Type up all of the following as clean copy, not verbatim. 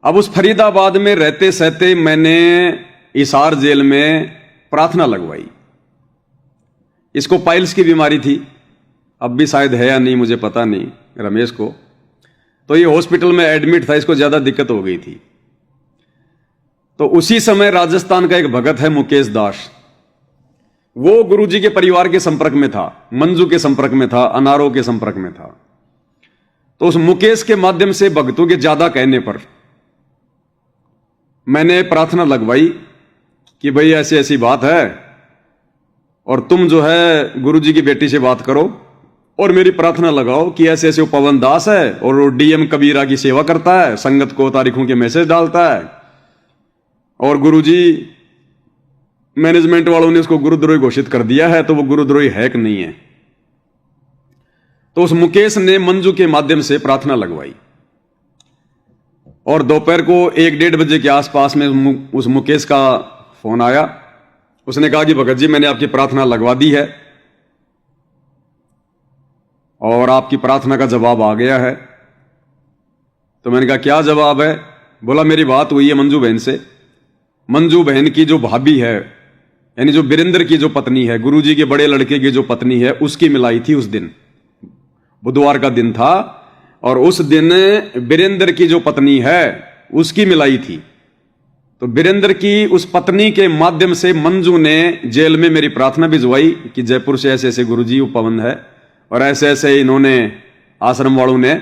अब उस फरीदाबाद में रहते सहते मैंने हिसार जेल में प्रार्थना लगवाई। इसको पाइल्स की बीमारी थी, अब भी शायद है या नहीं मुझे पता नहीं, रमेश को। तो ये हॉस्पिटल में एडमिट था, इसको ज्यादा दिक्कत हो गई थी। तो उसी समय राजस्थान का एक भगत है मुकेश दास, वो गुरुजी के परिवार के संपर्क में था, मंजू के संपर्क में था, अनारों के संपर्क में था। तो उस मुकेश के माध्यम से भक्तों के ज्यादा कहने पर मैंने प्रार्थना लगवाई कि भाई ऐसी ऐसी बात है और तुम जो है गुरुजी की बेटी से बात करो और मेरी प्रार्थना लगाओ कि ऐसे ऐसे वो पवन दास है और वो डीएम कबीरा की सेवा करता है, संगत को तारीखों के मैसेज डालता है और गुरुजी मैनेजमेंट वालों ने उसको गुरुद्रोही घोषित कर दिया है, तो वो गुरुद्रोही है कि नहीं है। तो उस मुकेश ने मंजू के माध्यम से प्रार्थना लगवाई और दोपहर को 1-1:30 बजे के आसपास में उस मुकेश का फोन आया। उसने कहा कि भगत जी मैंने आपकी प्रार्थना लगवा दी है और आपकी प्रार्थना का जवाब आ गया है। तो मैंने कहा क्या जवाब है? बोला मेरी बात हुई है मंजू बहन से। मंजू बहन की जो भाभी है, यानी जो वीरेंद्र की जो पत्नी है, गुरुजी के बड़े लड़के की जो पत्नी है, उसकी मिलाई थी। उस दिन बुधवार का दिन था और उस दिन वीरेंद्र की जो पत्नी है उसकी मिलाई थी। तो वीरेंद्र की उस पत्नी के माध्यम से मंजू ने जेल में मेरी प्रार्थना भिजवाई कि जयपुर से ऐसे ऐसे गुरुजी उपवन है और ऐसे ऐसे इन्होंने आश्रम वालों ने,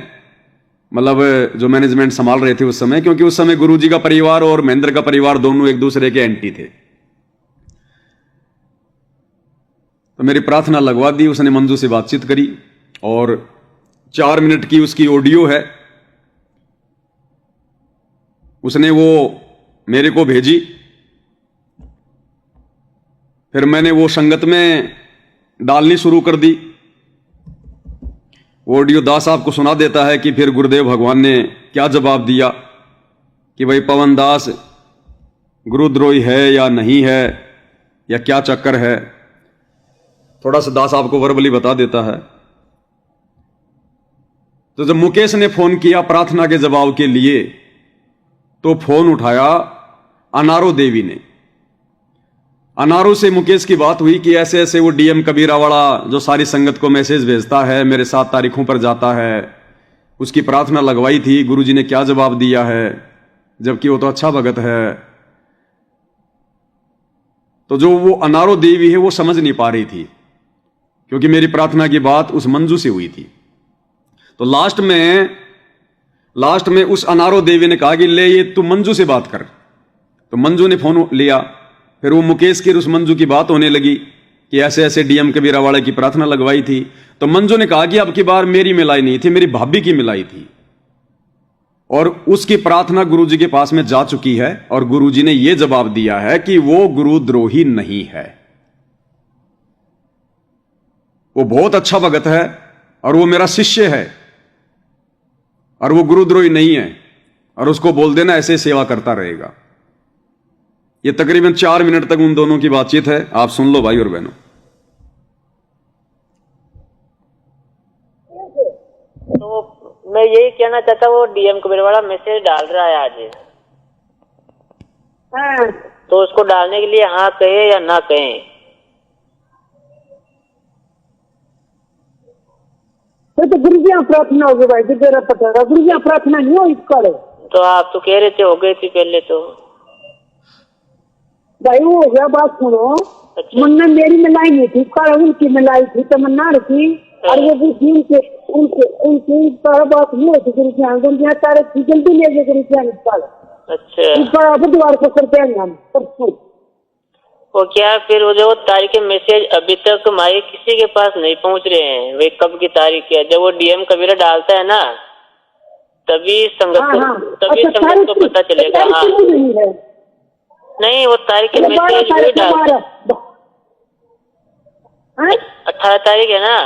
मतलब जो मैनेजमेंट संभाल रहे थे उस समय, क्योंकि उस समय गुरुजी का परिवार और महेंद्र का परिवार दोनों एक दूसरे के एंटी थे। तो मेरी प्रार्थना लगवा दी। उसने मंजू से बातचीत करी और 4 मिनट की उसकी ऑडियो है, उसने वो मेरे को भेजी। फिर मैंने वो संगत में डालनी शुरू कर दी। वो ऑडियो दास साहब को सुना देता है कि फिर गुरुदेव भगवान ने क्या जवाब दिया कि भाई पवन दास गुरुद्रोही है या नहीं है या क्या चक्कर है। थोड़ा सा दास साहब को वर्बली बता देता है। तो जब मुकेश ने फोन किया प्रार्थना के जवाब के लिए, तो फोन उठाया अनारो देवी ने। अनारो से मुकेश की बात हुई कि ऐसे ऐसे वो डीएम कबीरा वाला जो सारी संगत को मैसेज भेजता है, मेरे 7 तारीखों पर जाता है, उसकी प्रार्थना लगवाई थी, गुरुजी ने क्या जवाब दिया है, जबकि वो तो अच्छा भगत है। तो जो वो अनारो देवी है वो समझ नहीं पा रही थी, क्योंकि मेरी प्रार्थना की बात उस मंजू से हुई थी। तो लास्ट में उस अनारो देवी ने कहा कि ले ये तू मंजू से बात कर। तो मंजू ने फोन लिया। फिर वो मुकेश की उस मंजू की बात होने लगी कि ऐसे ऐसे डीएम कबीरा वाले की प्रार्थना लगवाई थी। तो मंजू ने कहा कि अब की बार मेरी मिलाई नहीं थी, मेरी भाभी की मिलाई थी और उसकी प्रार्थना गुरुजी के पास में जा चुकी है और गुरुजी ने यह जवाब दिया है कि वो गुरुद्रोही नहीं है, वो बहुत अच्छा भगत है और वो मेरा शिष्य है और वो गुरुद्रोही नहीं है और उसको बोल देना ऐसे सेवा करता रहेगा। ये तकरीबन 4 मिनट तक उन दोनों की बातचीत है, आप सुन लो भाई और बहनों। तो मैं यही कहना चाहता हूँ, वो डीएम कबीरा वाला मैसेज डाल रहा है आज, तो उसको डालने के लिए हाँ कहे या ना कहें? तो गुरुजी प्रार्थना होगी भाई, तो तेरा पता है गुरुजी प्रार्थना नहीं हो इसका। तो आप तो कह रहे थे हो गई थी पहले। तो भाई वो हो गया, बात सुनो। अच्छा। मुन्ना मेरी मिलाई नहीं थी, कल उनकी मिलाई थी, तमन्ना रखी और वो उनके बात नहीं होती। गुरुजी तारीख जल्दी ले गए गुरुजी कल। अच्छा, बुधवार को करते हैं हम परसों। वो क्या फिर वो जो तारीख के मैसेज अभी तक हमारे किसी के पास नहीं पहुंच रहे हैं, वे कब की तारीख है? जब वो डीएम कबीरा डालता है ना तभी संगत तभी संगत को पता चलेगा। हाँ नहीं, वो तारीख के मैसेज वही डालता है। 18 तारीख है ना?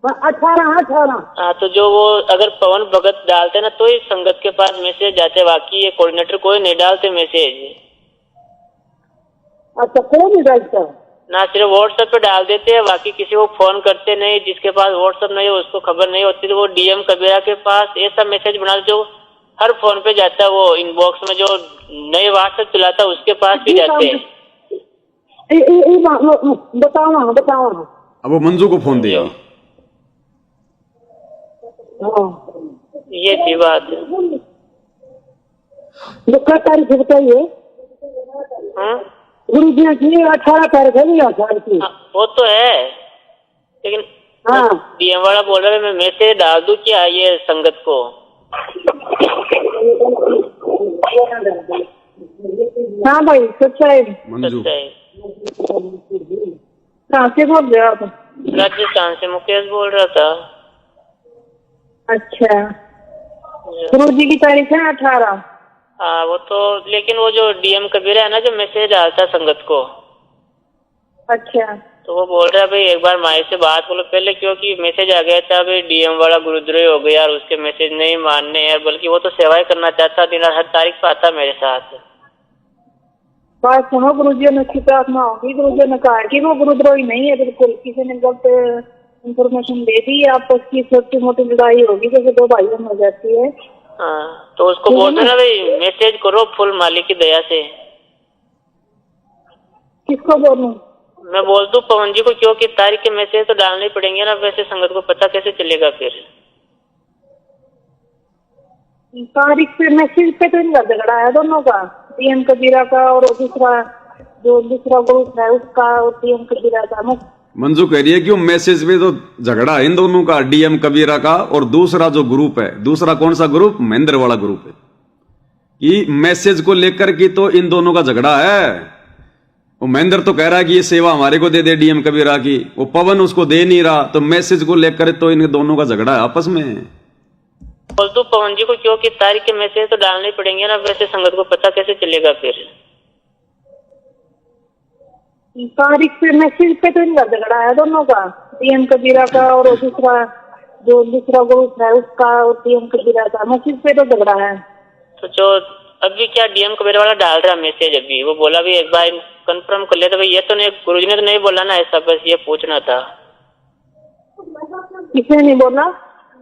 18। हाँ, तो जो वो अगर पवन भगत डालते ना तो ही संगत के पास मैसेज जाते, बाकी ये कोऑर्डिनेटर कोई नहीं डालते मैसेज। अच्छा, कौन नहीं डालता? ना सिर्फ व्हाट्सएप पे डाल देते हैं, बाकी किसी को फोन करते नहीं। जिसके पास व्हाट्सएप नहीं है उसको खबर नहीं होती। तो वो डीएम कबीरा के पास ऐसा मैसेज बना जो हर फोन पे जाता है, वो इनबॉक्स में जो नए व्हाट्सएप चलाता है उसके पास भी जाते हैं। बताओ। अब वो मंजू को फोन दिया। ये थी बात। क्या तारीख बताइए? गुरु जी की 18 तारीख है, 18 की। वो तो है, लेकिन हाँ डीएम वाला बोल रहा है मैं मैसेज डाल दूं क्या ये संगत को? हाँ भाई, सच्चाई मंजू कहाँ से बोल रहे हो आप? राजस्थान से मुकेश बोल रहा था। अच्छा, गुरु जी की तारीख है 18। हाँ वो तो, लेकिन वो जो डीएम कबीरा है ना, जो मैसेज डालता संगत को, अच्छा, तो वो बोल रहा है भाई एक बार माई से बात बोलो पहले, क्योंकि मैसेज आ गया था भाई डीएम वाला गुरुद्रोही हो गया और उसके मैसेज नहीं मानने हैं, बल्कि वो तो सेवाएं करना चाहता, दिन हर तारीख पे आता मेरे साथ। बात सुनो, गुरु जी ने प्रार्थना होगी। गुरु जी ने कहा कि वो गुरुद्रोही नहीं है बिल्कुल, किसी ने गलत इंफॉर्मेशन दे दी, आपस की छोटी मोटी लड़ाई होगी जैसे दो भाइयों में हो जाती है। हाँ तो उसको बोल देना भाई मैसेज करो फुल मालिक की दया से। किसको बोलूं? मैं बोल दूं पवन जी को, क्योंकि तारीख के मैसेज तो डालने ही पड़ेंगे ना, वैसे संगत को पता कैसे चलेगा फिर? तारीख पे मैसेज पे तो इनका झगड़ा है दोनों का, डीएम कबीरा का और दूसरा ग्रुप है उसका, और डीएम कबीरा का। मंजू कह रही है कि वो मैसेज पे तो झगड़ा है इन दोनों का, डीएम कबीरा का और दूसरा जो ग्रुप है, दूसरा कौन सा ग्रुप? महेंद्र वाला ग्रुप है। कि मैसेज को लेकर के तो इन दोनों का झगड़ा है। वो महेंद्र तो कह रहा है कि ये सेवा हमारे को दे दे डीएम कबीरा की, वो पवन उसको दे नहीं रहा, तो मैसेज को लेकर तो इन दोनों का झगड़ा है आपस में। बोल दो पवन जी को, क्योंकि तारीख के मैसेज तो डालने ही पड़ेंगे ना, वैसे संगत को पता कैसे चलेगा फिर? तारीख पे मैसेज पे तो इनका झगड़ा है दोनों का, डीएम कबीरा का और दूसरा ग्रुप है उसका, और डीएम कबीरा का। मैसेज पे तो झगड़ा है। तो जो अभी क्या डीएम कबीरा वाला डाल रहा मैसेज, अभी वो बोला भी एक बार कंफर्म कर लेता भाई, ये तो नहीं गुरुजी ने तो नहीं बोला ना ऐसा, बस ये पूछना था। किसने नहीं बोला?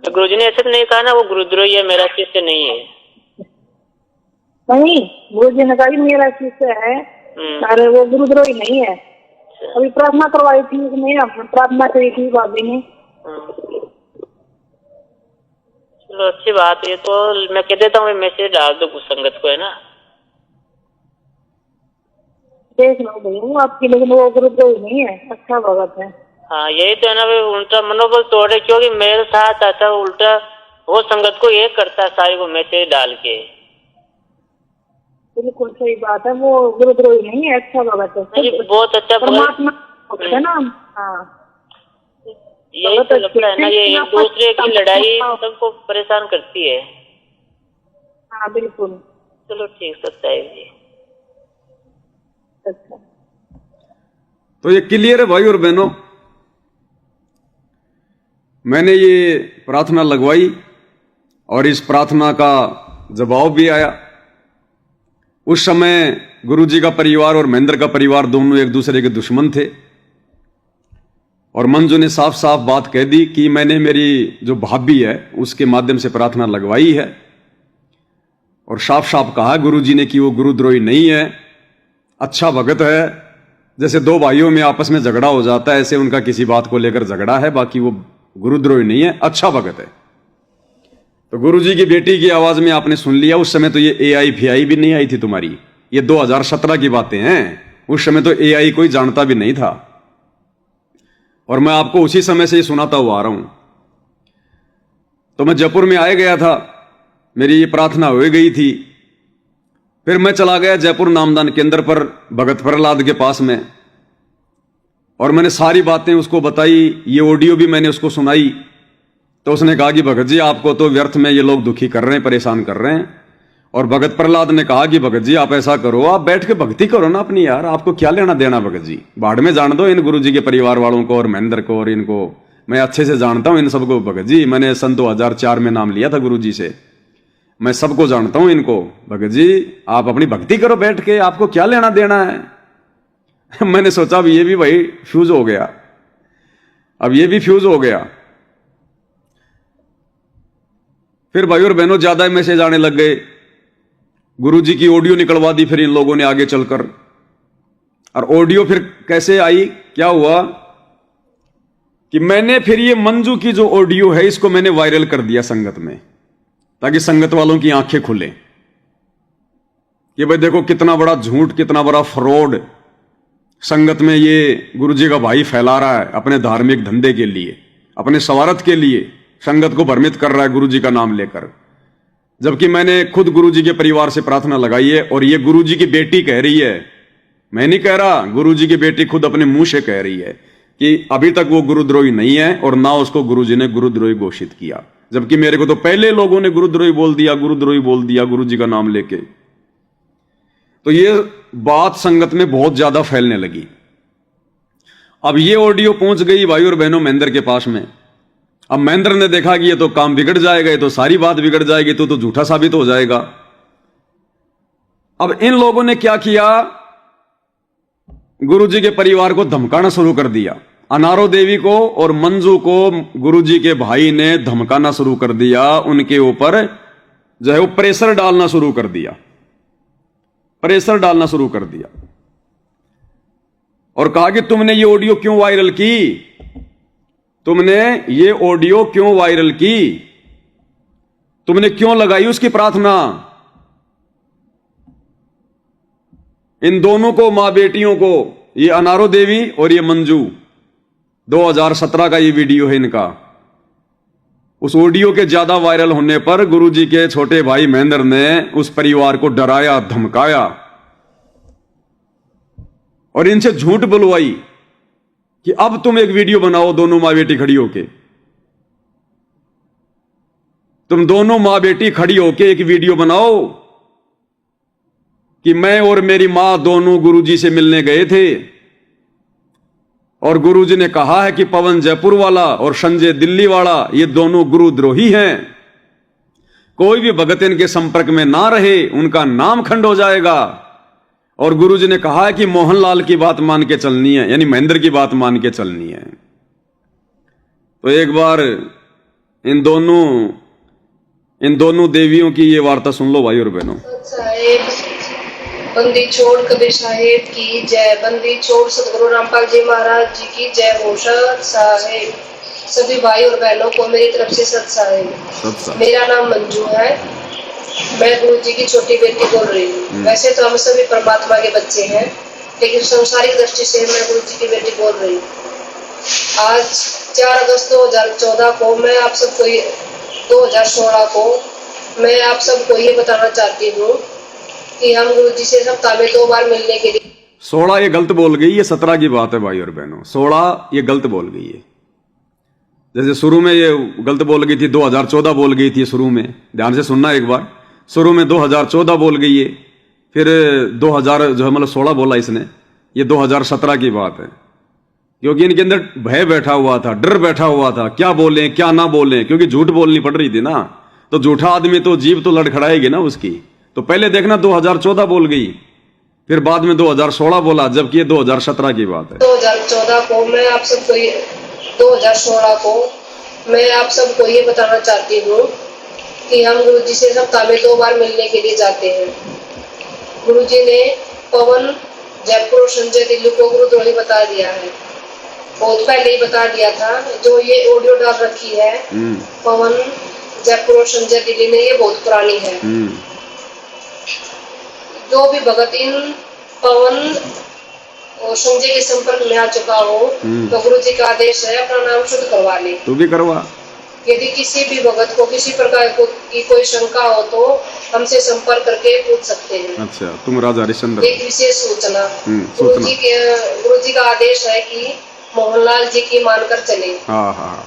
तो गुरुजी ने ऐसे तो नहीं कहा ना वो गुरुद्रोही है, मेरा शिष्य नहीं है? नहीं, गुरु जी ने कहा मेरा शिष्य है, अरे वो गुरुद्रोही नहीं है। अभी प्रार्थना करवाई थी उसने, प्रार्थना करी थी भाभी ने। चलो अच्छी बात है, तो मैं कह देता हूँ मैसेज डाल दो कुछ संगत को, है ना? देख लो भाई आपकी, लेकिन वो गुरुद्रोही नहीं है, अच्छा भगत है। हाँ यही तो है ना भाई, उल्टा मनोबल तोड़े, क्योंकि मेरे साथ आता उल्टा वो संगत को ये करता है सारी को मैसेज डाल के। बिल्कुल सही बात है, वो गुरुद्रोही नहीं है, अच्छा भगत है, बहुत अच्छा परमात्मा है ना। हाँ यही तो लगता है ना, ये एक दूसरे की लड़ाई सबको परेशान करती है। हाँ बिल्कुल। चलो ठीक सकता है जी। अच्छा तो ये क्लियर है भाई और बहनों, मैंने ये प्रार्थना लगवाई और इस प्रार्थना का जवाब भी आया। उस समय गुरुजी का परिवार और महेंद्र का परिवार दोनों एक दूसरे के दुश्मन थे, और मंजू ने साफ साफ बात कह दी कि मैंने मेरी जो भाभी है उसके माध्यम से प्रार्थना लगवाई है, और साफ साफ कहा गुरुजी ने कि वो गुरुद्रोही नहीं है, अच्छा भगत है। जैसे दो भाइयों में आपस में झगड़ा हो जाता है, ऐसे उनका किसी बात को लेकर झगड़ा है, बाकी वो गुरुद्रोही नहीं है, अच्छा भगत है। तो गुरुजी की बेटी की आवाज में आपने सुन लिया, उस समय तो ये एआई फियाई भी नहीं आई थी तुम्हारी, ये 2017 की बातें हैं, उस समय तो एआई कोई जानता भी नहीं था, और मैं आपको उसी समय से ही सुनाता हुआ आ रहा हूं। तो मैं जयपुर में आया गया था, मेरी ये प्रार्थना हो गई थी, फिर मैं चला गया जयपुर नामदान केंद्र पर भगत प्रहलाद के पास में, और मैंने सारी बातें उसको बताई, ये ऑडियो भी मैंने उसको सुनाई। तो उसने कहा कि भगत जी आपको तो व्यर्थ में ये लोग दुखी कर रहे हैं, परेशान कर रहे हैं। और भगत प्रहलाद ने कहा कि भगत जी आप ऐसा करो, आप बैठ के भक्ति करो ना अपनी, यार आपको क्या लेना देना भगत जी, भाड़ में जान दो इन गुरुजी के परिवार वालों को और महेंद्र को, और इनको मैं अच्छे से जानता हूं इन सबको भगत जी, मैंने सन 2004 में नाम लिया था गुरुजी से, मैं सबको जानता हूं इनको, भगत जी आप अपनी भक्ति करो बैठ के, आपको क्या लेना देना है। मैंने सोचा अब ये भी भाई फ्यूज हो गया, अब ये भी फ्यूज हो गया। फिर भाई और बहनों ज्यादा मैसेज आने लग गए, गुरुजी की ऑडियो निकलवा दी फिर इन लोगों ने आगे चलकर। और ऑडियो फिर कैसे आई, क्या हुआ कि मैंने फिर ये मंजू की जो ऑडियो है इसको मैंने वायरल कर दिया संगत में, ताकि संगत वालों की आंखें खुले कि भाई देखो कितना बड़ा झूठ, कितना बड़ा फ्रॉड संगत में ये गुरुजी का भाई फैला रहा है अपने धार्मिक धंधे के लिए, अपने स्वार्थ के लिए संगत को भ्रमित कर रहा है गुरुजी का नाम लेकर। जबकि मैंने खुद गुरुजी के परिवार से प्रार्थना लगाई है और ये गुरुजी की बेटी कह रही है, मैं नहीं कह रहा, गुरुजी की बेटी खुद अपने मुंह से कह रही है कि अभी तक वो गुरुद्रोही नहीं है और ना उसको गुरुजी ने गुरुद्रोही घोषित किया। जबकि मेरे को तो पहले लोगों ने गुरुद्रोही बोल दिया, गुरुद्रोही बोल दिया गुरुजी का नाम लेके। तो ये बात संगत में बहुत ज्यादा फैलने लगी। अब ये ऑडियो पहुंच गई भाई और बहनों महेंद्र के पास में। अब महेंद्र ने देखा कि ये तो काम बिगड़ जाएगा, ये तो सारी बात बिगड़ जाएगी, तो झूठा साबित हो जाएगा। अब इन लोगों ने क्या किया, गुरुजी के परिवार को धमकाना शुरू कर दिया। अनारो देवी को और मंजू को गुरुजी के भाई ने धमकाना शुरू कर दिया, उनके ऊपर जो है वो प्रेशर डालना शुरू कर दिया, प्रेशर डालना शुरू कर दिया और कहा कि तुमने ये ऑडियो क्यों वायरल की, तुमने ये ऑडियो क्यों वायरल की, तुमने क्यों लगाई उसकी प्रार्थना। इन दोनों को, मां बेटियों को, ये अनारो देवी और ये मंजू, 2017 का ये वीडियो है इनका। उस ऑडियो के ज्यादा वायरल होने पर गुरुजी के छोटे भाई महेंद्र ने उस परिवार को डराया, धमकाया और इनसे झूठ बुलवाई कि अब तुम एक वीडियो बनाओ दोनों मां बेटी खड़ी होके, तुम दोनों मां बेटी खड़ी होके एक वीडियो बनाओ कि मैं और मेरी मां दोनों गुरुजी से मिलने गए थे और गुरुजी ने कहा है कि पवन जयपुर वाला और संजय दिल्ली वाला ये दोनों गुरुद्रोही हैं, कोई भी भगत इनके संपर्क में ना रहे, उनका नाम खंड हो जाएगा। और गुरुजी ने कहा है कि मोहनलाल की बात मान के चलनी है, यानी महेंद्र की बात मान के चलनी है। तो एक बार इन दोनों देवियों की ये वार्ता सुन लो भाई और बहनों। बंदी छोड़ कबीर साहेब की जय, बंदी छोड़ सतगुरु रामपाल जी महाराज जी की जय हो। सत साहेब सभी भाई और बहनों को मेरी तरफ से सत साहेब। मेरा नाम मंजू है, मैं गुरु जी की छोटी बेटी बोल रही हूँ। वैसे तो हम सभी परमात्मा के बच्चे हैं, लेकिन संसारिक दृष्टि से मैं गुरु जी की बेटी बोल रही हूँ। आज 4 अगस्त 2014 को मैं आप सबको 2016 को मैं आप सबको ये बताना चाहती हूँ कि हम गुरु जी से सप्ताह में 2 बार मिलने के लिए। 16 ये गलत बोल गई, ये 17 की बात है भाई और बहनों। 16 ये गलत बोल गई है, जैसे शुरू में ये गलत बोल गई थी, 2014 बोल गई थी शुरू में, ध्यान से सुनना एक बार। शुरू में 2014 बोल गई है, फिर 2000 जो है मतलब 16 बोला इसने, ये 2017 की बात है। क्योंकि इनके अंदर भय बैठा हुआ था, डर बैठा हुआ था, क्या बोलें क्या ना बोलें, क्योंकि झूठ बोलनी पड़ रही थी ना। तो झूठा आदमी तो जीभ तो लड़खड़ाएगी ना उसकी। तो पहले देखना 2014 बोल गई, फिर बाद में 2016 बोला, जबकि ये 2017 की बात है। 2014 को मैं आप सबको 2016 को मैं आप सबको ये बताना चाहती हूँ कि हम गुरु जी से सप्ताह में 2 बार मिलने के लिए जाते हैं। गुरु जी ने पवन जयपुर और संजय दिल्ली को गुरुद्रोही बता दिया है, बहुत पहले ही बता दिया था। जो ये ऑडियो डाल रखी है पवन जयपुर और संजय दिल्ली ने, ये बहुत पुरानी है। जो भी भगत इन पवन और संजय के संपर्क में आ चुका हो तो गुरु जी का आदेश है अपना नाम शुद्ध करवा ले। तू भी करवा। यदि किसी भी भगत को किसी प्रकार की कोई शंका हो तो हमसे संपर्क करके पूछ सकते हैं। अच्छा, तुम राजा हरिश्चंद्र। एक विशेष सूचना, गुरु जी का आदेश है कि मोहनलाल जी की मानकर चले। हाँ।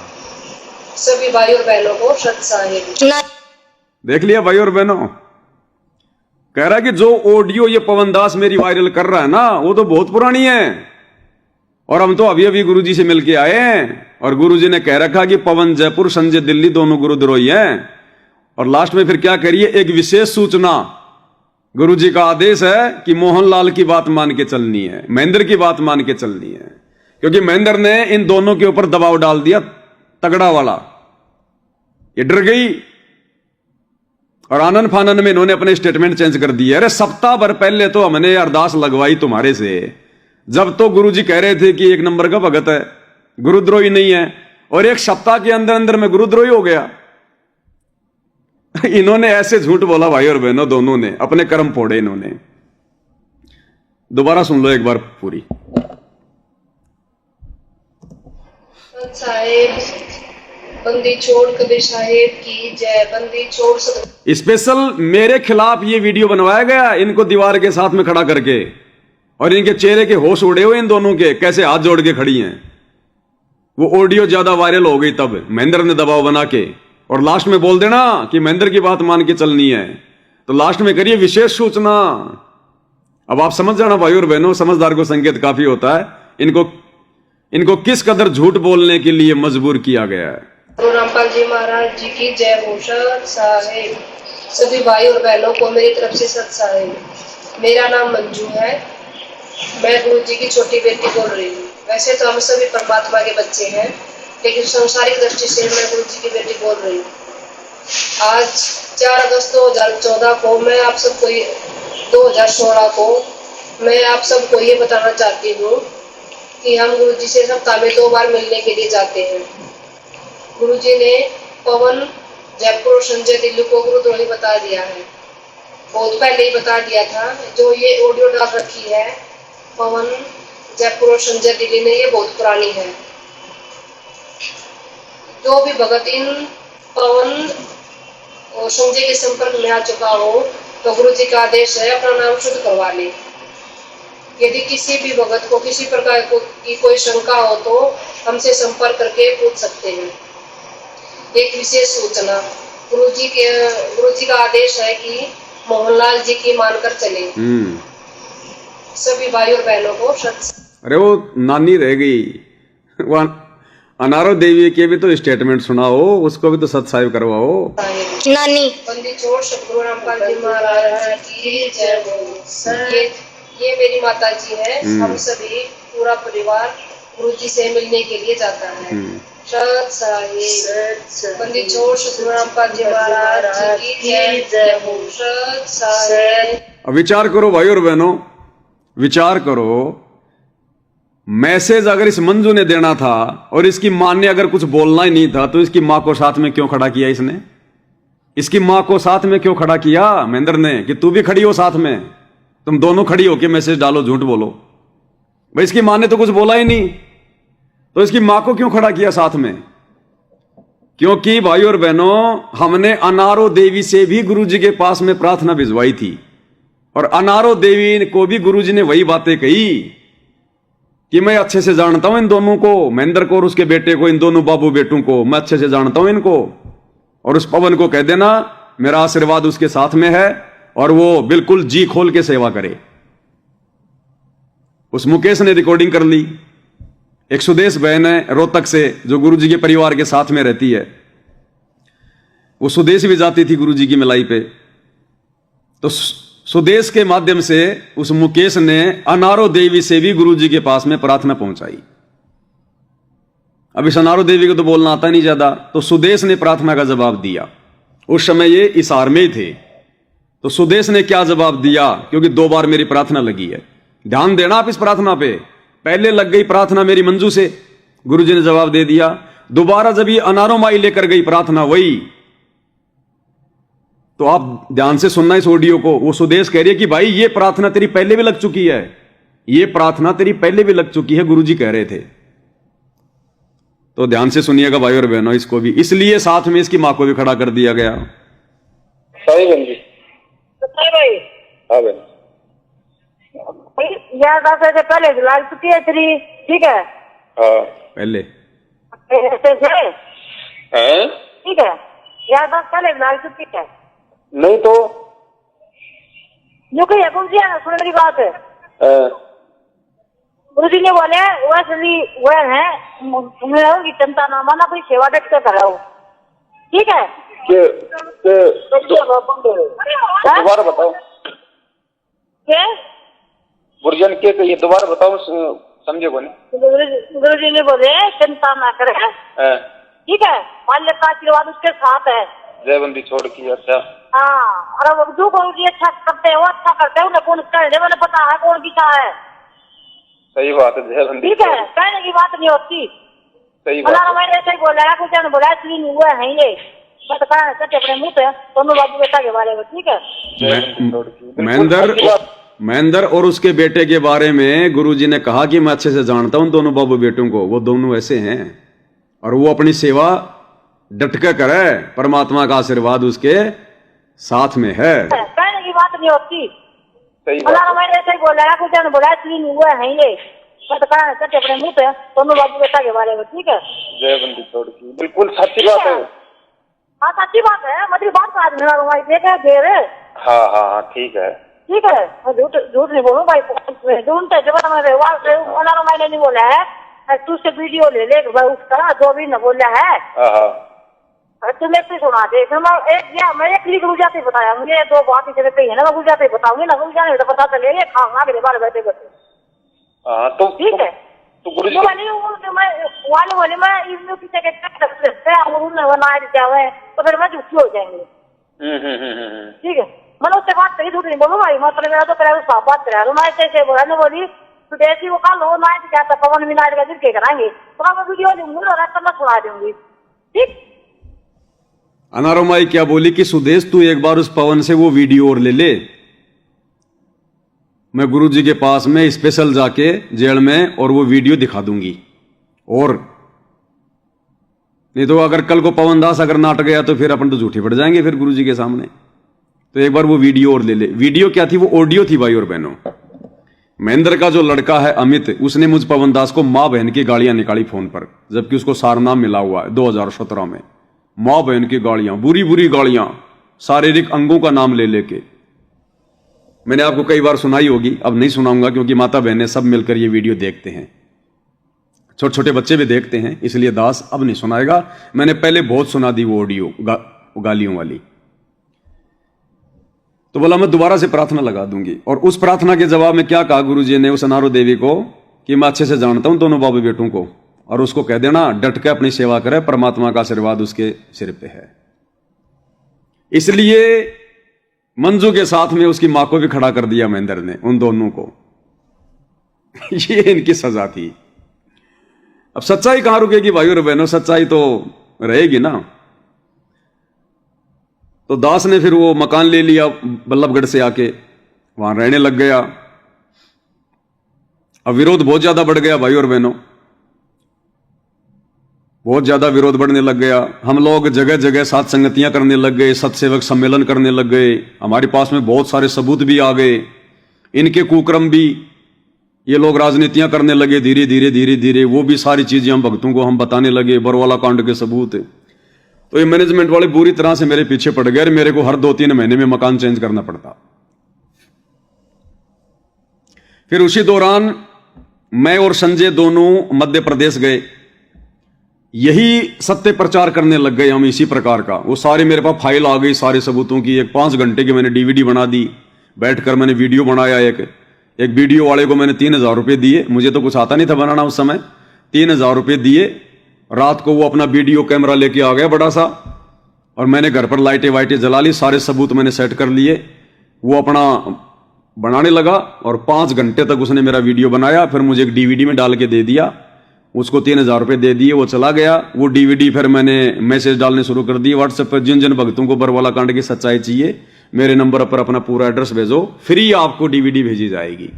सभी भाई और बहनों को सत साहेब। देख लिया भाई और बहनों, कह रहा है कि जो ऑडियो ये पवन दास मेरी वायरल कर रहा है ना, वो तो बहुत पुरानी है और हम तो अभी अभी गुरुजी से मिलके आए हैं। और गुरुजी ने कह रखा कि पवन जयपुर संजय दिल्ली दोनों गुरुद्रोही हैं। और लास्ट में फिर क्या करिए, एक विशेष सूचना, गुरुजी का आदेश है कि मोहनलाल की बात मान के चलनी है, महेंद्र की बात मान के चलनी है। क्योंकि महेंद्र ने इन दोनों के ऊपर दबाव डाल दिया तगड़ा वाला, ये डर गई और आनंद फानन में इन्होंने अपने स्टेटमेंट चेंज कर दिए। अरे सप्ताह भर पहले तो हमने अरदास लगवाई तुम्हारे से, जब तो गुरुजी कह रहे थे कि एक नंबर का भगत है, गुरुद्रोही नहीं है, और एक सप्ताह के अंदर अंदर में गुरुद्रोही हो गया। इन्होंने ऐसे झूठ बोला भाई और बहनों, दोनों ने अपने कर्म फोड़े इन्होंने। दोबारा सुन लो एक बार पूरी। साहेब बंदी छोड़ कबीर साहेब की जय। बंदी छोड़ स्पेशल मेरे खिलाफ ये वीडियो बनवाया गया, इनको दीवार के साथ में खड़ा करके, और इनके चेहरे के होश उड़े हुए इन दोनों के, कैसे हाथ जोड़ के खड़ी हैं। वो ऑडियो ज्यादा वायरल हो गई तब महेंद्र ने दबाव बना के, और लास्ट में बोल देना कि महेंद्र की बात मान के चलनी है, तो लास्ट में करिए विशेष सूचना। अब आप समझ जाना भाई और बहनों, समझदार को संकेत काफी होता है। इनको किस कदर झूठ बोलने के लिए मजबूर किया गया है। रामपाल जी महाराज जी की जय भूषण साहेब। सभी भाई और बहनों को मेरी तरफ से सत साहेब। मेरा नाम मंजू है, मैं गुरु जी की छोटी बेटी बोल रही हूँ। वैसे तो हम सभी परमात्मा के बच्चे हैं, लेकिन संसारिक दृष्टि से मैं गुरु जी की बेटी बोल रही हूँ। आज 4 अगस्त 2014 को मैं आप सबको 2016 को मैं आप सबको ये बताना चाहती हूँ कि हम गुरु जी से सप्ताह में 2 बार मिलने के लिए जाते हैं। गुरु जी ने पवन जयपुर और संजय दिल्ली को गुरुद्रोही बता दिया है, बहुत पहले ही बता दिया था। जो ये ऑडियो डाल रखी है पवन जयपुर और संजय दिल्ली ने, ये बहुत पुरानी है। जो भी भगत इन पवन और संजय के संपर्क में आ चुका हो तो गुरु जी का आदेश है अपना नाम शुद्ध करवा ले। यदि किसी भी भगत को किसी प्रकार की कोई शंका हो तो हमसे संपर्क करके पूछ सकते हैं। एक विशेष सूचना, गुरु जी का आदेश है कि मोहनलाल जी की मानकर चले। सभी भाई और बहनों को अरे वो नानी रह गई, वो अनारो देवी के भी तो स्टेटमेंट सुनाओ, उसको भी तो सत साहिब करवाओ। नानी बंदी छोड़ सतगुरु रामपाल जी महाराज की जय। ये मेरी माता जी है। हम सभी पूरा परिवार गुरु जी से मिलने के लिए जाता है। सत साहिब। बंदी छोड़ सतगुरु रामपाल जी महाराज की जय। सत साहिब। अब विचार करो भाई और बहनों, विचार करो, मैसेज अगर इस मंजू ने देना था और इसकी मां ने अगर कुछ बोलना ही नहीं था, तो इसकी मां को साथ में क्यों खड़ा किया इसने? इसकी मां को साथ में क्यों खड़ा किया महेंद्र ने कि तू भी खड़ी हो साथ में, तुम दोनों खड़ी हो के मैसेज डालो, झूठ बोलो। भाई इसकी मां ने तो कुछ बोला ही नहीं, तो इसकी मां को क्यों खड़ा किया साथ में? क्योंकि भाई और बहनों, हमने अनारो देवी से भी गुरु जी के पास में प्रार्थना भिजवाई थी, और अनारो देवी को भी गुरु जी ने वही बातें कही कि मैं अच्छे से जानता हूं इन दोनों को, महेंद्र को और उसके बेटे को, इन दोनों बाबू बेटों को मैं अच्छे से जानता हूं इनको, और उस पवन को कह देना मेरा आशीर्वाद उसके साथ में है और वो बिल्कुल जी खोल के सेवा करे। उस मुकेश ने रिकॉर्डिंग कर ली। एक सुदेश बहन है रोहतक से, जो गुरु जी के परिवार के साथ में रहती है, वो सुदेश भी जाती थी गुरु जी की मिलाई पे। तो सुदेश के माध्यम से उस मुकेश ने अनारो देवी से भी गुरु जी के पास में प्रार्थना पहुंचाई। अब इस अनारो देवी को तो बोलना आता नहीं ज्यादा, तो सुदेश ने प्रार्थना का जवाब दिया। उस समय ये इसार में थे, तो सुदेश ने क्या जवाब दिया? क्योंकि 2 बार मेरी प्रार्थना लगी है, ध्यान देना आप इस प्रार्थना पे। पहले लग गई प्रार्थना मेरी मंजू से, गुरु जी ने जवाब दे दिया। दोबारा जब ये अनारो माई लेकर गई प्रार्थना वही, तो आप ध्यान से सुनना इस ऑडियो को। वो सुदेश कह रही है कि भाई ये प्रार्थना तेरी पहले भी लग चुकी है, ये प्रार्थना तेरी पहले भी लग चुकी है, गुरुजी कह रहे थे। तो ध्यान से सुनिएगा भाई और बहनों इसको भी, इसलिए साथ में इसकी मां को भी खड़ा कर दिया गया। सही बहन जी। भाई हाँ बहन। 10 बजे पहले लाल चुकी है तेरी, ठीक है? हाँ पहले हैं? ठीक है, 10 पहले लाल चुकी है। नहीं तो जो कहीं गुरु जी सुन मेरी बात है। गुरु जी ने बोले वह है की चिंता ना माना, कोई सेवा डट कर कराओ, ठीक है? दोबारा बताओ गुरुजन के कहिए, दोबारा बताओ, समझे को नहीं। गुरु जी ने बोले चिंता ना करे, ठीक है? मालिक का आशीर्वाद उसके साथ है, जय बंदी छोड़ की। अच्छा हाँ, अरे वो जो गुरु जी अच्छा करते हो, अच्छा करते हो, उन्हें कौन कहने मैंने पता है कौन किसा है। सही बात है, जय बंदी ठीक है, कहने की बात नहीं होती। सही बात है। मैंने ऐसे ही बोला है, कुछ ने बोला इसलिए हुआ है ये बस कहा सच अपने मुंह पे दोनों बाबू बेटा के बारे में। ठीक है, महेंद्र और उसके बेटे के बारे में गुरुजी ने कहा कि मैं अच्छे से जानता हूं दोनों बाबू बेटों को, वो दोनों ऐसे हैं और वो अपनी सेवा डट के करे, परमात्मा का आशीर्वाद उसके साथ में है। कहने की बात नहीं होती। सही बात है। मैंने ऐसे ही बोला है, कुछ ने बोला इसलिए हुआ है ये बस कहा सच अपने मुंह पे दोनों बाबू बेटा के बारे में। ठीक है, जय बंदी छोड़ की, बिल्कुल सच्ची बात है। हाँ सच्ची बात है, मतलब बात का आज मेरा भाई देखा देर है। हाँ हाँ हाँ ठीक है। ठीक है, मैं झूठ नहीं बोलूँ भाई, ढूंढते जब मैंने नहीं बोला है, तू से वीडियो ले ले भाई उसका जो भी न बोला है तुम एक सुना दे। फिर मैं एक लिख गुजराती बताया, मुझे दो बात इसे पे है ना, मैं गुजराती बताऊंगी ना, गुजराती तो पता चले ये खाऊंगा मेरे बारे बैठे बैठे। तो ठीक है, तो गुरु जी तो फिर मैं झूठी हो जाएंगे। ठीक है, मैंने उससे बात करी, झूठ नहीं बोलूँ भाई, मतलब मेरा तो करा साफ बात करा मैं ऐसे बोला नहीं बोली तो जैसी वो कल हो नाइट क्या था पवन भी नाइट का दिन के कराएंगे तो मैं वीडियो दूंगी और मैं सुना दूंगी। ठीक, अनारोमाई क्या बोली कि सुदेश तू एक बार उस पवन से वो वीडियो और ले ले, मैं गुरुजी के पास में स्पेशल जाके जेल में और वो वीडियो दिखा दूंगी। और नहीं तो अगर कल को पवन दास अगर नाट गया तो फिर अपन तो झूठे पड़ जाएंगे फिर गुरुजी के सामने। तो एक बार वो वीडियो और ले ले। वीडियो क्या थी? वो ऑडियो थी भाई और बहनों। महेंद्र का जो लड़का है अमित, उसने मुझ पवन दास को मां बहन की गालियां निकाली फोन पर, जबकि उसको सारनाम मिला हुआ है 2017 में। मां बहन की गालियां, बुरी बुरी गालियां, शारीरिक अंगों का नाम ले लेके। मैंने आपको कई बार सुनाई होगी, अब नहीं सुनाऊंगा क्योंकि माता बहनें सब मिलकर ये वीडियो देखते हैं, छोटे छोटे बच्चे भी देखते हैं, इसलिए दास अब नहीं सुनाएगा। मैंने पहले बहुत सुना दी वो ऑडियो गालियों वाली। तो बोला मैं दोबारा से प्रार्थना लगा दूंगी। और उस प्रार्थना के जवाब में क्या कहा गुरुजी ने उस अनारो देवी को कि मैं अच्छे से जानता हूं दोनों बाबू बेटों को, और उसको कह देना डट के अपनी सेवा करे, परमात्मा का आशीर्वाद उसके सिर पे है। इसलिए मंजू के साथ में उसकी मां को भी खड़ा कर दिया महेंद्र ने, उन दोनों को। ये इनकी सजा थी। अब सच्चाई कहां रुकेगी भाई और बहनों? सच्चाई तो रहेगी ना। तो दास ने फिर वो मकान ले लिया बल्लभगढ़ से आके, वहां रहने लग गया। अब विरोध बहुत ज्यादा बढ़ गया भाई और बहनों, बहुत ज्यादा विरोध बढ़ने लग गया। हम लोग जगह जगह साथ संगतियां करने लग गए, सत्सेवक सम्मेलन करने लग गए। हमारे पास में बहुत सारे सबूत भी आ गए, इनके कुक्रम भी ये लोग राजनीतियां करने लगे धीरे धीरे धीरे धीरे। वो भी सारी चीजें हम भक्तों को हम बताने लगे, बरवाला कांड के सबूत। तो ये मैनेजमेंट वाले बुरी तरह से मेरे पीछे पड़ गए, मेरे को हर 2-3 महीने में मकान चेंज करना पड़ता। फिर उसी दौरान मैं और संजय दोनों मध्य प्रदेश गए, यही सत्य प्रचार करने लग गए हम इसी प्रकार का। वो सारे मेरे पास फाइल आ गई सारे सबूतों की। एक 5 घंटे की मैंने डीवीडी बना दी, बैठकर मैंने वीडियो बनाया। एक वीडियो वाले को मैंने 3000 रुपये दिए, मुझे तो कुछ आता नहीं था बनाना उस समय। 3000 रुपये दिए, रात को वो अपना वीडियो कैमरा लेके आ गया बड़ा सा, और मैंने घर पर लाइटें वाइटें जला ली, सारे सबूत मैंने सेट कर लिए। वो अपना बनाने लगा और 5 घंटे तक उसने मेरा वीडियो बनाया। फिर मुझे एक डीवीडी में डाल के दे दिया, उसको 3000 रुपये दे दिए, वो चला गया। वो डीवीडी फिर मैंने मैसेज डालने शुरू कर दिए व्हाट्सएप पर, जिन जिन भक्तों को बरवाला कांड की सच्चाई चाहिए मेरे नंबर पर अपना पूरा एड्रेस भेजो, फ्री आपको डीवीडी भेजी जाएगी।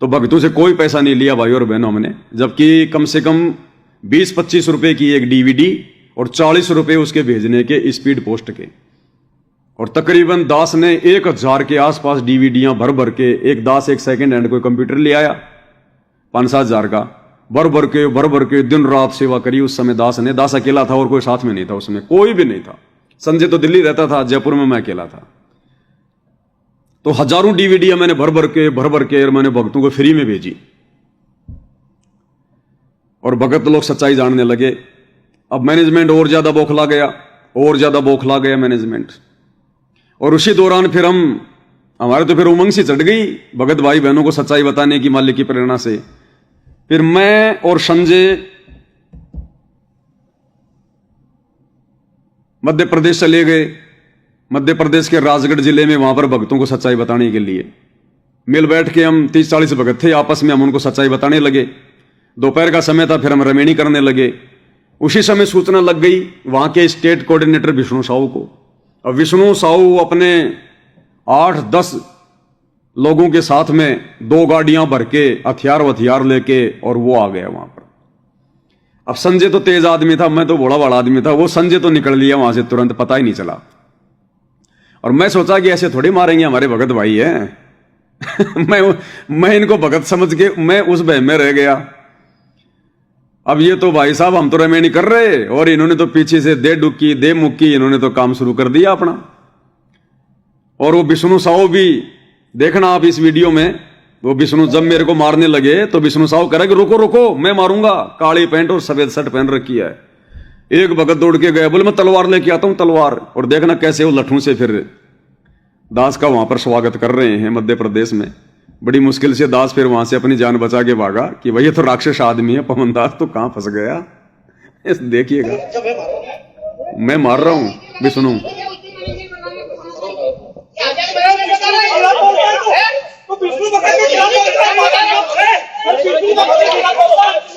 तो भक्तों से कोई पैसा नहीं लिया भाई और बहनों हमने, जबकि कम से कम 20-25 रुपए की एक डीवीडी और 40 रुपए उसके भेजने के स्पीड पोस्ट के। और तकरीबन दास ने 1000 के आसपास डीवीडियां भर भर के, एक दास एक सेकंड हैंड कोई कंप्यूटर ले आया 5-7 हजार का, भर भर के दिन रात सेवा करी उस समय दास ने। दास अकेला था और कोई साथ में नहीं था, उसमें कोई भी नहीं था। संजय तो दिल्ली रहता था, जयपुर में मैं अकेला था। तो हजारों डीवीडियां मैंने भर भर के और मैंने भक्तों को फ्री में भेजी, और भगत लोग सच्चाई जानने लगे। अब मैनेजमेंट और ज्यादा बौखला गया मैनेजमेंट। और उसी दौरान फिर हमारे तो फिर उमंग सी चढ़ गई भगत भाई बहनों को सच्चाई बताने की मालिक की प्रेरणा से। फिर मैं और संजय मध्य प्रदेश चले गए। मध्य प्रदेश के राजगढ़ जिले में, वहां पर भक्तों को सच्चाई बताने के लिए मिल बैठ के हम 30-40 भगत थे, आपस में हम उनको सच्चाई बताने लगे। दोपहर का समय था, फिर हम रमेणी करने लगे। उसी समय सूचना लग गई वहां के स्टेट कोऑर्डिनेटर विष्णु साहू को। और विष्णु साहू अपने 8-10 लोगों के साथ में 2 गाड़ियां भर के हथियार लेके और वो आ गया वहां पर। अब संजय तो तेज आदमी था, मैं तो भोला भाला आदमी था। वो संजय तो निकल लिया वहां से तुरंत, पता ही नहीं चला। और मैं सोचा कि ऐसे थोड़ी मारेंगे, हमारे भगत भाई हैं। मैं इनको भगत समझ के मैं उस भय में रह गया। अब ये तो भाई साहब हम तो रमेणी कर रहे, और इन्होंने तो पीछे से दे डुक्की दे मुक्की, इन्होंने तो काम शुरू कर दिया अपना। और वो विष्णु साहू भी, देखना आप इस वीडियो में, वो विष्णु जब मेरे को मारने लगे तो विष्णु साहू कह रहा कि रुको रुको मैं मारूंगा। काली पैंट और सफेद शर्ट पहन रखी है। एक भगत दौड़ के गया, बोले मैं तलवार लेके आता हूं, तलवार। और देखना कैसे वो लठों से फिर दास का वहां पर स्वागत कर रहे हैं मध्य प्रदेश में। बड़ी मुश्किल से दास फिर वहां से अपनी जान बचा के भागा कि भाई ये तो राक्षस आदमी है। पवन दास तो कहां फंस गया, देखिएगा मैं मार रहा हूं विष्णु।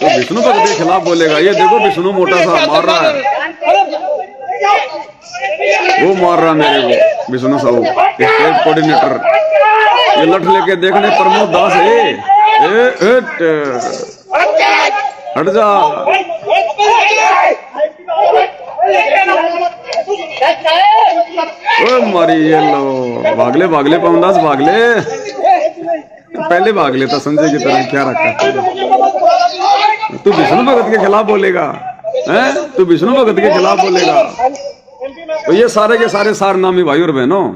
तो विष्णु भक्त के खिलाफ बोलेगा, ये देखो विष्णु मोटा सा मार रहा है, वो मार रहा मेरे को विष्णु साहू स्टेट कोऑर्डिनेटर। ये लठ लेके देखने प्रमोद दास है, हट जा। ओ मारी ये लो, भागले भागले पवन दास भागले, पहले भाग लेता संजय की तरह, क्या रखा। तू विष्णु भगत के खिलाफ बोलेगा हैं? तू विष्णु भगत के खिलाफ बोलेगा। तो ये सारे के सारे सारनामी भाई और बहनों,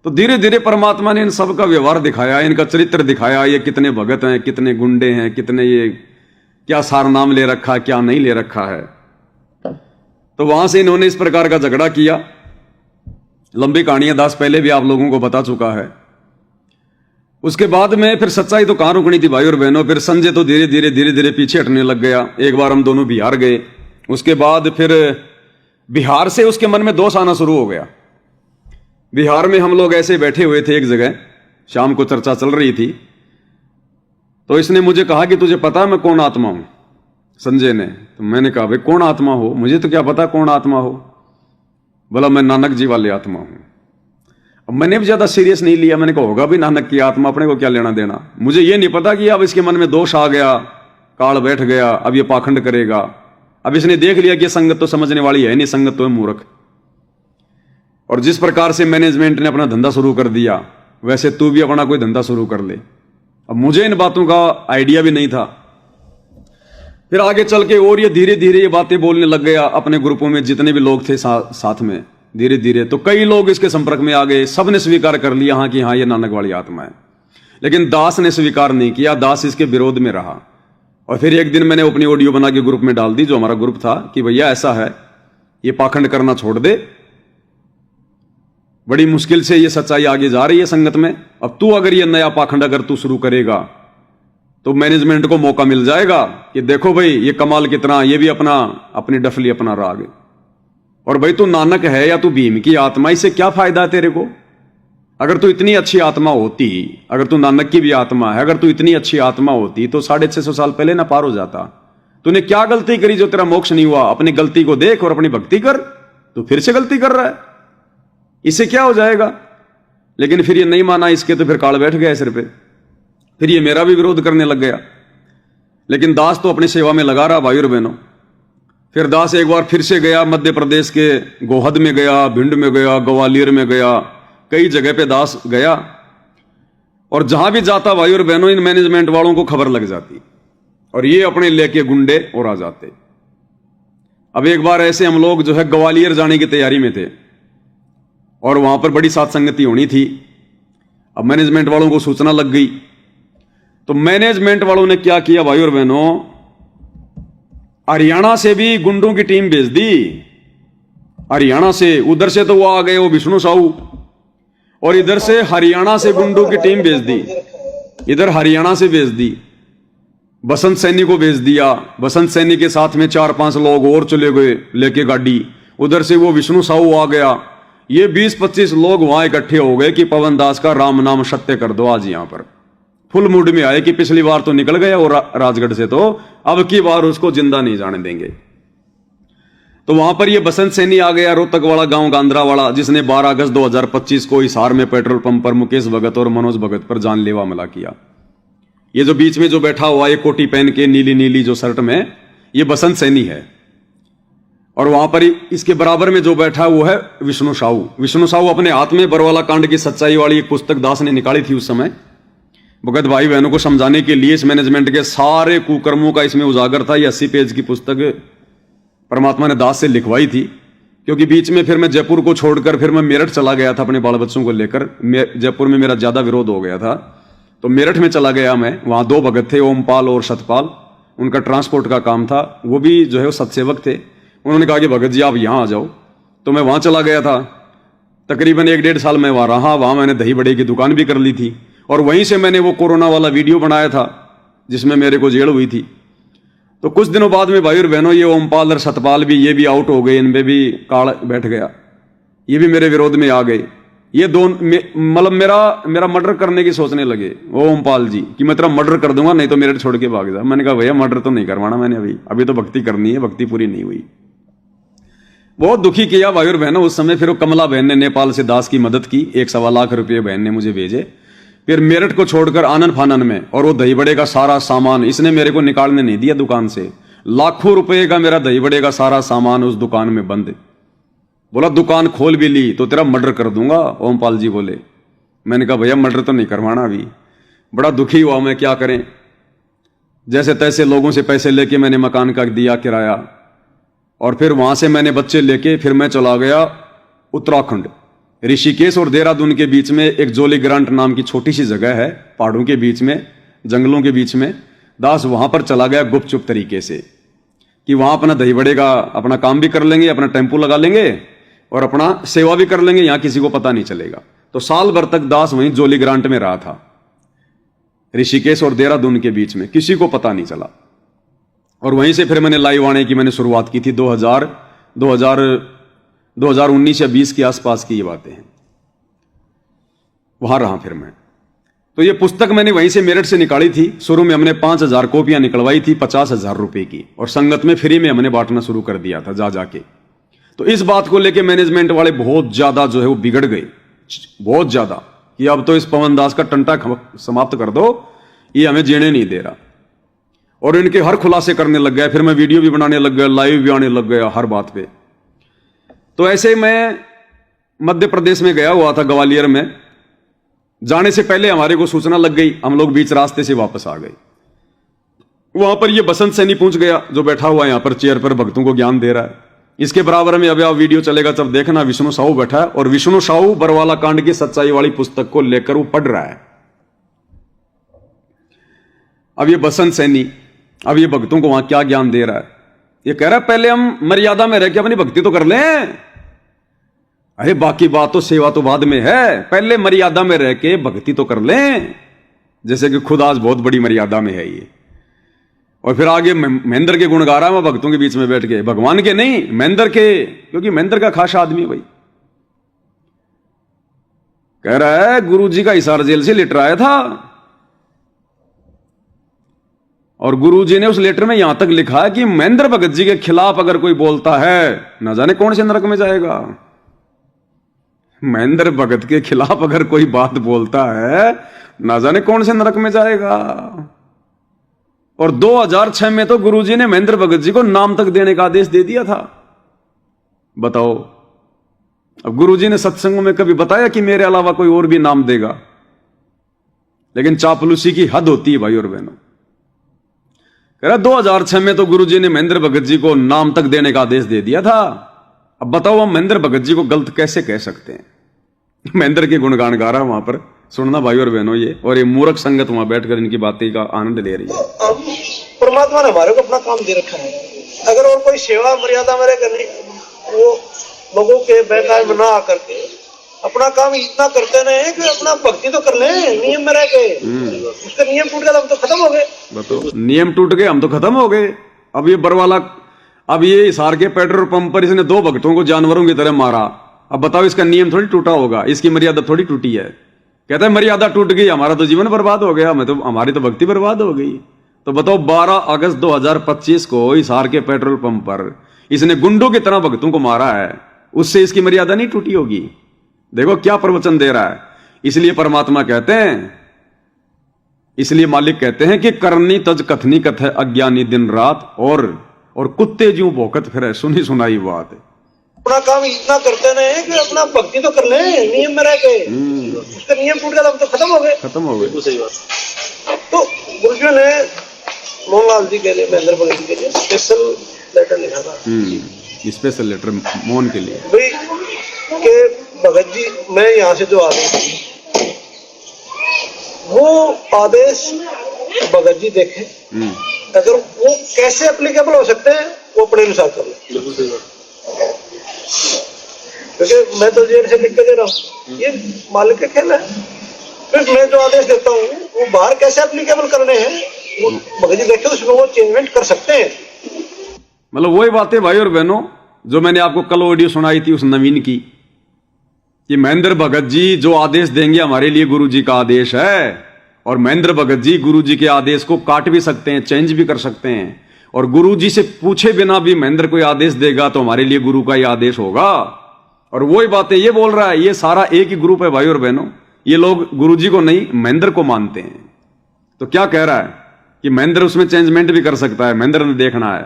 तो धीरे धीरे परमात्मा ने इन सब का व्यवहार दिखाया, इनका चरित्र दिखाया। ये कितने भगत हैं, कितने गुंडे हैं, कितने ये क्या सारनाम ले रखा, क्या नहीं ले रखा है। तो वहां से इन्होंने इस प्रकार का झगड़ा किया। लंबी कहानियां दास पहले भी आप लोगों को बता चुका है। उसके बाद में फिर सच्चाई तो कहां रुकनी थी भाई और बहनों। फिर संजय तो धीरे धीरे पीछे हटने लग गया। एक बार हम दोनों बिहार गए, उसके बाद फिर बिहार से उसके मन में दोष आना शुरू हो गया। बिहार में हम लोग ऐसे बैठे हुए थे एक जगह, शाम को चर्चा चल रही थी। तो इसने मुझे कहा कि तुझे पता है मैं कौन आत्मा हूं, संजय ने। तो मैंने कहा भाई कौन आत्मा हो, मुझे तो क्या पता कौन आत्मा हो। बोला मैं नानक जी वाले आत्मा हूं। अब मैंने भी ज्यादा सीरियस नहीं लिया, मैंने कहा होगा भी नानक की आत्मा, अपने को क्या लेना देना। मुझे ये नहीं पता कि अब इसके मन में दोष आ गया, काल बैठ गया, अब ये पाखंड करेगा। अब इसने देख लिया कि संगत तो समझने वाली है नहीं, संगत तो है मूर्ख। और जिस प्रकार से मैनेजमेंट ने अपना धंधा शुरू कर दिया, वैसे तू भी अपना कोई धंधा शुरू कर ले। अब मुझे इन बातों का आइडिया भी नहीं था। फिर आगे चल के और ये धीरे धीरे ये बातें बोलने लग गया अपने ग्रुपों में, जितने भी लोग थे साथ में। धीरे धीरे तो कई लोग इसके संपर्क में आ गए, सबने स्वीकार कर लिया हाँ कि हाँ ये नानक वाली आत्मा है। लेकिन दास ने स्वीकार नहीं किया, दास इसके विरोध में रहा। और फिर एक दिन मैंने अपनी ऑडियो बना के ग्रुप में डाल दी, जो हमारा ग्रुप था, कि भैया ऐसा है, ये पाखंड करना छोड़ दे, बड़ी मुश्किल से ये सच्चाई आगे जा रही है संगत में। अब तू अगर ये नया पाखंड अगर तू शुरू करेगा तो मैनेजमेंट को मौका मिल जाएगा कि देखो भाई ये कमाल कितना, ये भी अपनी डफली अपना राग। और भाई तू नानक है या तू भीम की आत्मा, इससे क्या फायदा है तेरे को। अगर तू इतनी अच्छी आत्मा होती, अगर तू नानक की भी आत्मा है, अगर तू इतनी अच्छी आत्मा होती तो 650 साल पहले ना पार हो जाता। तूने क्या गलती करी जो तेरा मोक्ष नहीं हुआ। अपनी गलती को देख और अपनी भक्ति कर। तू फिर से गलती कर रहा है, इससे क्या हो जाएगा। लेकिन फिर ये नहीं माना इसके, तो फिर काल बैठ गया सिर पे। फिर ये मेरा भी विरोध करने लग गया। लेकिन दास तो अपनी सेवा में लगा रहा भाई और बहनों। फिर दास एक बार फिर से गया, मध्य प्रदेश के गोहद में गया, भिंड में गया, ग्वालियर में गया, कई जगह पे दास गया। और जहां भी जाता भाई और बहनों, इन मैनेजमेंट वालों को खबर लग जाती और ये अपने लेके गुंडे और आ जाते। अब एक बार ऐसे हम लोग जो है ग्वालियर जाने की तैयारी में थे और वहां पर बड़ी सत्संगति होनी थी। अब मैनेजमेंट वालों को सूचना लग गई, तो मैनेजमेंट वालों ने क्या किया भाई और बहनों, हरियाणा से भी गुंडों की टीम भेज दी। हरियाणा से, उधर से तो वो आ गए वो विष्णु साहू, और इधर से हरियाणा से गुंडों की टीम भेज दी। इधर हरियाणा से भेज दी, बसंत सैनी को भेज दिया। बसंत सैनी के साथ में 4-5 लोग और चले गए लेके गाड़ी। उधर से वो विष्णु साहू आ गया। ये 20-25 लोग वहां इकट्ठे हो गए कि पवन दास का राम नाम सत्य कर दो। आज यहां पर फुल मूड में आए कि पिछली बार तो निकल गया और राजगढ़ से, तो अब की बार उसको जिंदा नहीं जाने देंगे। तो वहां पर ये बसंत सैनी आ गया, रोहतक वाला गांव गांद्रावाला, जिसने 12 अगस्त 2025 को हिसार में पेट्रोल पंप पर मुकेश भगत और मनोज भगत पर जानलेवा हमला किया। ये जो बीच में जो बैठा हुआ ये कोटी पहन के नीली नीली जो शर्ट में, ये बसंत सैनी है। और वहां पर इसके बराबर में जो बैठा वो है विष्णु साहू। विष्णु साहू अपने हाथ में बरवाला कांड की सच्चाई वाली एक पुस्तक दास ने निकाली थी उस समय, भगत भाई बहनों को समझाने के लिए। इस मैनेजमेंट के सारे कुकर्मों का इसमें उजागर था। ये 80 पेज की पुस्तक परमात्मा ने दास से लिखवाई थी, क्योंकि बीच में फिर मैं जयपुर को छोड़कर फिर मैं मेरठ चला गया था अपने बाल बच्चों को लेकर। जयपुर में मेरा ज्यादा विरोध हो गया था, तो मेरठ में चला गया मैं। वहां 2 भगत थे, ओमपाल और सतपाल, उनका ट्रांसपोर्ट का काम था। वो भी जो है वो सत्सेवक थे। उन्होंने कहा कि भगत जी आप यहां आ जाओ, तो मैं वहां चला गया था। तकरीबन 1-1.5 साल मैं वहां रहा। वहां मैंने दही बड़े की दुकान भी कर ली थी, और वहीं से मैंने वो कोरोना वाला वीडियो बनाया था जिसमें मेरे को जेल हुई थी। तो कुछ दिनों बाद में भाई और बहनों ये ओमपाल और सतपाल भी, ये भी आउट हो गए, इनमें भी काल बैठ गया, ये भी मेरे विरोध में आ गए। ये दोनों मतलब मेरा मर्डर करने की सोचने लगे ओमपाल जी कि मैं तेरा मर्डर कर दूंगा, नहीं तो मेरे छोड़ के भाग जा। मैंने कहा भैया मर्डर तो नहीं करवाना मैंने, अभी तो भक्ति करनी है, भक्ति पूरी नहीं हुई। बहुत दुखी किया भाई और बहनों उस समय। फिर वो कमला बहन ने नेपाल से दास की मदद की, 1.25 लाख रुपये बहन ने मुझे भेजे। फिर मेरठ को छोड़कर आनन फानन में, और वो दही बड़े का सारा सामान इसने मेरे को निकालने नहीं दिया दुकान से। लाखों रुपए का मेरा दही बड़े का सारा सामान उस दुकान में बंद। बोला दुकान खोल भी ली तो तेरा मर्डर कर दूंगा, ओमपाल जी बोले। मैंने कहा भैया मर्डर तो नहीं करवाना अभी। बड़ा दुखी हुआ मैं, क्या करें। जैसे तैसे लोगों से पैसे लेके मैंने मकान का दिया किराया, और फिर वहां से मैंने बच्चे लेके फिर मैं चला गया उत्तराखंड। ऋषिकेश और देहरादून के बीच में एक जोली ग्रांट नाम की छोटी सी जगह है, पहाड़ों के बीच में, जंगलों के बीच में। दास वहां पर चला गया गुपचुप तरीके से, कि वहां अपना दही बड़े का अपना काम भी कर लेंगे, अपना टेम्पो लगा लेंगे और अपना सेवा भी कर लेंगे, यहां किसी को पता नहीं चलेगा। तो साल भर तक दास वहीं जोली ग्रांट में रहा था, ऋषिकेश और देहरादून के बीच में, किसी को पता नहीं चला। और वहीं से फिर मैंने लाइव आने की मैंने शुरुआत की थी 2019 या 20 के आसपास की ये बातें हैं। वहां रहा फिर मैं। तो ये पुस्तक मैंने वहीं से मेरठ से निकाली थी। शुरू में हमने 5,000 कॉपियां निकलवाई थी 50,000 रुपए की, और संगत में फ्री में हमने बांटना शुरू कर दिया था जा जाके। तो इस बात को लेके मैनेजमेंट वाले बहुत ज्यादा जो है वो बिगड़ गए, बहुत ज्यादा, कि अब तो इस पवन दास का टंटा समाप्त कर दो, ये हमें जीने नहीं दे रहा। और इनके हर खुलासे करने लग गया। फिर मैं वीडियो भी बनाने लग गया, लाइव भी आने लग गया हर बात पे। तो ऐसे मैं मध्य प्रदेश में गया हुआ था, ग्वालियर में। जाने से पहले हमारे को सूचना लग गई, हम लोग बीच रास्ते से वापस आ गए। वहां पर ये बसंत सैनी पहुंच गया, जो बैठा हुआ है यहां पर चेयर पर, भक्तों को ज्ञान दे रहा है। इसके बराबर में अभी आप वीडियो चलेगा जब देखना, विष्णु साहू बैठा है, और विष्णु साहू बरवाला कांड की सच्चाई वाली पुस्तक को लेकर वो पढ़ रहा है। अब ये बसंत सैनी अब ये भक्तों को वहां क्या ज्ञान दे रहा है। ये कह रहा है पहले हम मर्यादा में रह के अपनी भक्ति तो कर लें, अरे बाकी बात तो सेवा तो बाद में है, पहले मर्यादा में रह के भक्ति तो कर लें। जैसे कि खुद आज बहुत बड़ी मर्यादा में है ये। और फिर आगे महेंद्र के गुण गा रहा है मैं भक्तों के बीच में बैठ के, भगवान के नहीं महेंद्र के, क्योंकि महेंद्र का खास आदमी है भाई। कह रहा है गुरुजी का हिसार जेल से लेटर आया था, और गुरुजी ने उस लेटर में यहां तक लिखा है कि महेंद्र भगत जी के खिलाफ अगर कोई बोलता है ना जाने कौन से नरक में जाएगा। महेंद्र भगत के खिलाफ अगर कोई बात बोलता है ना जाने कौन से नरक में जाएगा। और 2006 में तो गुरुजी ने महेंद्र भगत जी को नाम तक देने का आदेश दे दिया था। बताओ, अब गुरुजी ने सत्संगों में कभी बताया कि मेरे अलावा कोई और भी नाम देगा? लेकिन चापलूसी की हद होती है भाई और बहनों। 2006 में तो गुरुजी ने महेंद्र भगत जी को नाम तक देने का आदेश दे दिया था। अब बताओ हम महेंद्र भगत जी को गलत कैसे कह सकते हैं? महेंद्र के गुणगान गा रहा है वहां पर, सुनना भाई और बहनों ये, और ये मूर्ख संगत वहां बैठकर इनकी बातें का आनंद ले रही है। परमात्मा ने हमारे को अपना काम दे रखा है, अगर और कोई सेवा मर्यादा में करनी, वो लोगों के बहकावे में ना आकर के अपना काम इतना करते रहे कि अपना भक्ति तो कर लें नियम में रह के। उसके नियम टूट गए हम तो खत्म हो गए। बताओ, नियम टूट गए हम तो खत्म हो गए। अब ये बरवाला, अब ये हिसार के पेट्रोल पंप पर इसने 2 भक्तों को जानवरों की तरह मारा। अब बताओ, इसका नियम थोड़ी टूटा होगा, इसकी मर्यादा थोड़ी टूटी है। कहता है मर्यादा टूट गई, हमारा तो जीवन बर्बाद हो गया, हमारी तो भक्ति बर्बाद हो गई। तो बताओ 12 अगस्त 2025 को हिसार के पेट्रोल पंप पर इसने गुंडों की तरह भक्तों को मारा है, उससे इसकी मर्यादा नहीं टूटी होगी। देखो क्या प्रवचन दे रहा है। इसलिए परमात्मा कहते हैं, इसलिए मालिक कहते हैं कि करनी तज कथनी कथ अज्ञानी दिन रात, और कुत्ते ज्यों भौंकत फिरे सुनी सुनाई बात। अपना काम इतना करते रहे कि अपना भक्ति तो कर ले नियम में रह के, उसका नियम टूट गया तो खत्म हो गए। सही बात। तो गुरुजी ने मोहनलाल जी के लिए, महेंद्र भगत जी के लिए स्पेशल लेटर लिखा था। स्पेशल लेटर मोहन के लिए भाई के भगत जी, मैं यहाँ से जो आदेश, वो आदेश भगत जी देखे, अगर वो कैसे एप्लीकेबल हो सकते हैं वो अपने अनुसार कर ले। क्योंकि मैं तो जेल से लिख के दे रहा हूँ, ये मालिक का खेल है। फिर मैं जो आदेश देता हूँ वो बाहर कैसे एप्लीकेबल करने हैं वो भगत जी देखे, उसमें वो चेंजमेंट कर सकते हैं। मतलब वही बातें भाई और बहनों जो मैंने आपको कल ऑडियो सुनाई थी उस नवीन की, कि महेंद्र भगत जी जो आदेश देंगे हमारे लिए गुरु जी का आदेश है, और महेंद्र भगत जी गुरु जी के आदेश को काट भी सकते हैं, चेंज भी कर सकते हैं, और गुरु जी से पूछे बिना भी महेंद्र कोई आदेश देगा तो हमारे लिए गुरु का ही आदेश होगा। और वही बातें ये बोल रहा है। ये सारा एक ही ग्रुप है भाई और बहनों, ये लोग गुरु जी को नहीं महेंद्र को मानते हैं। तो क्या कह रहा है कि महेंद्र उसमें चेंजमेंट भी कर सकता है, महेंद्र ने देखना है।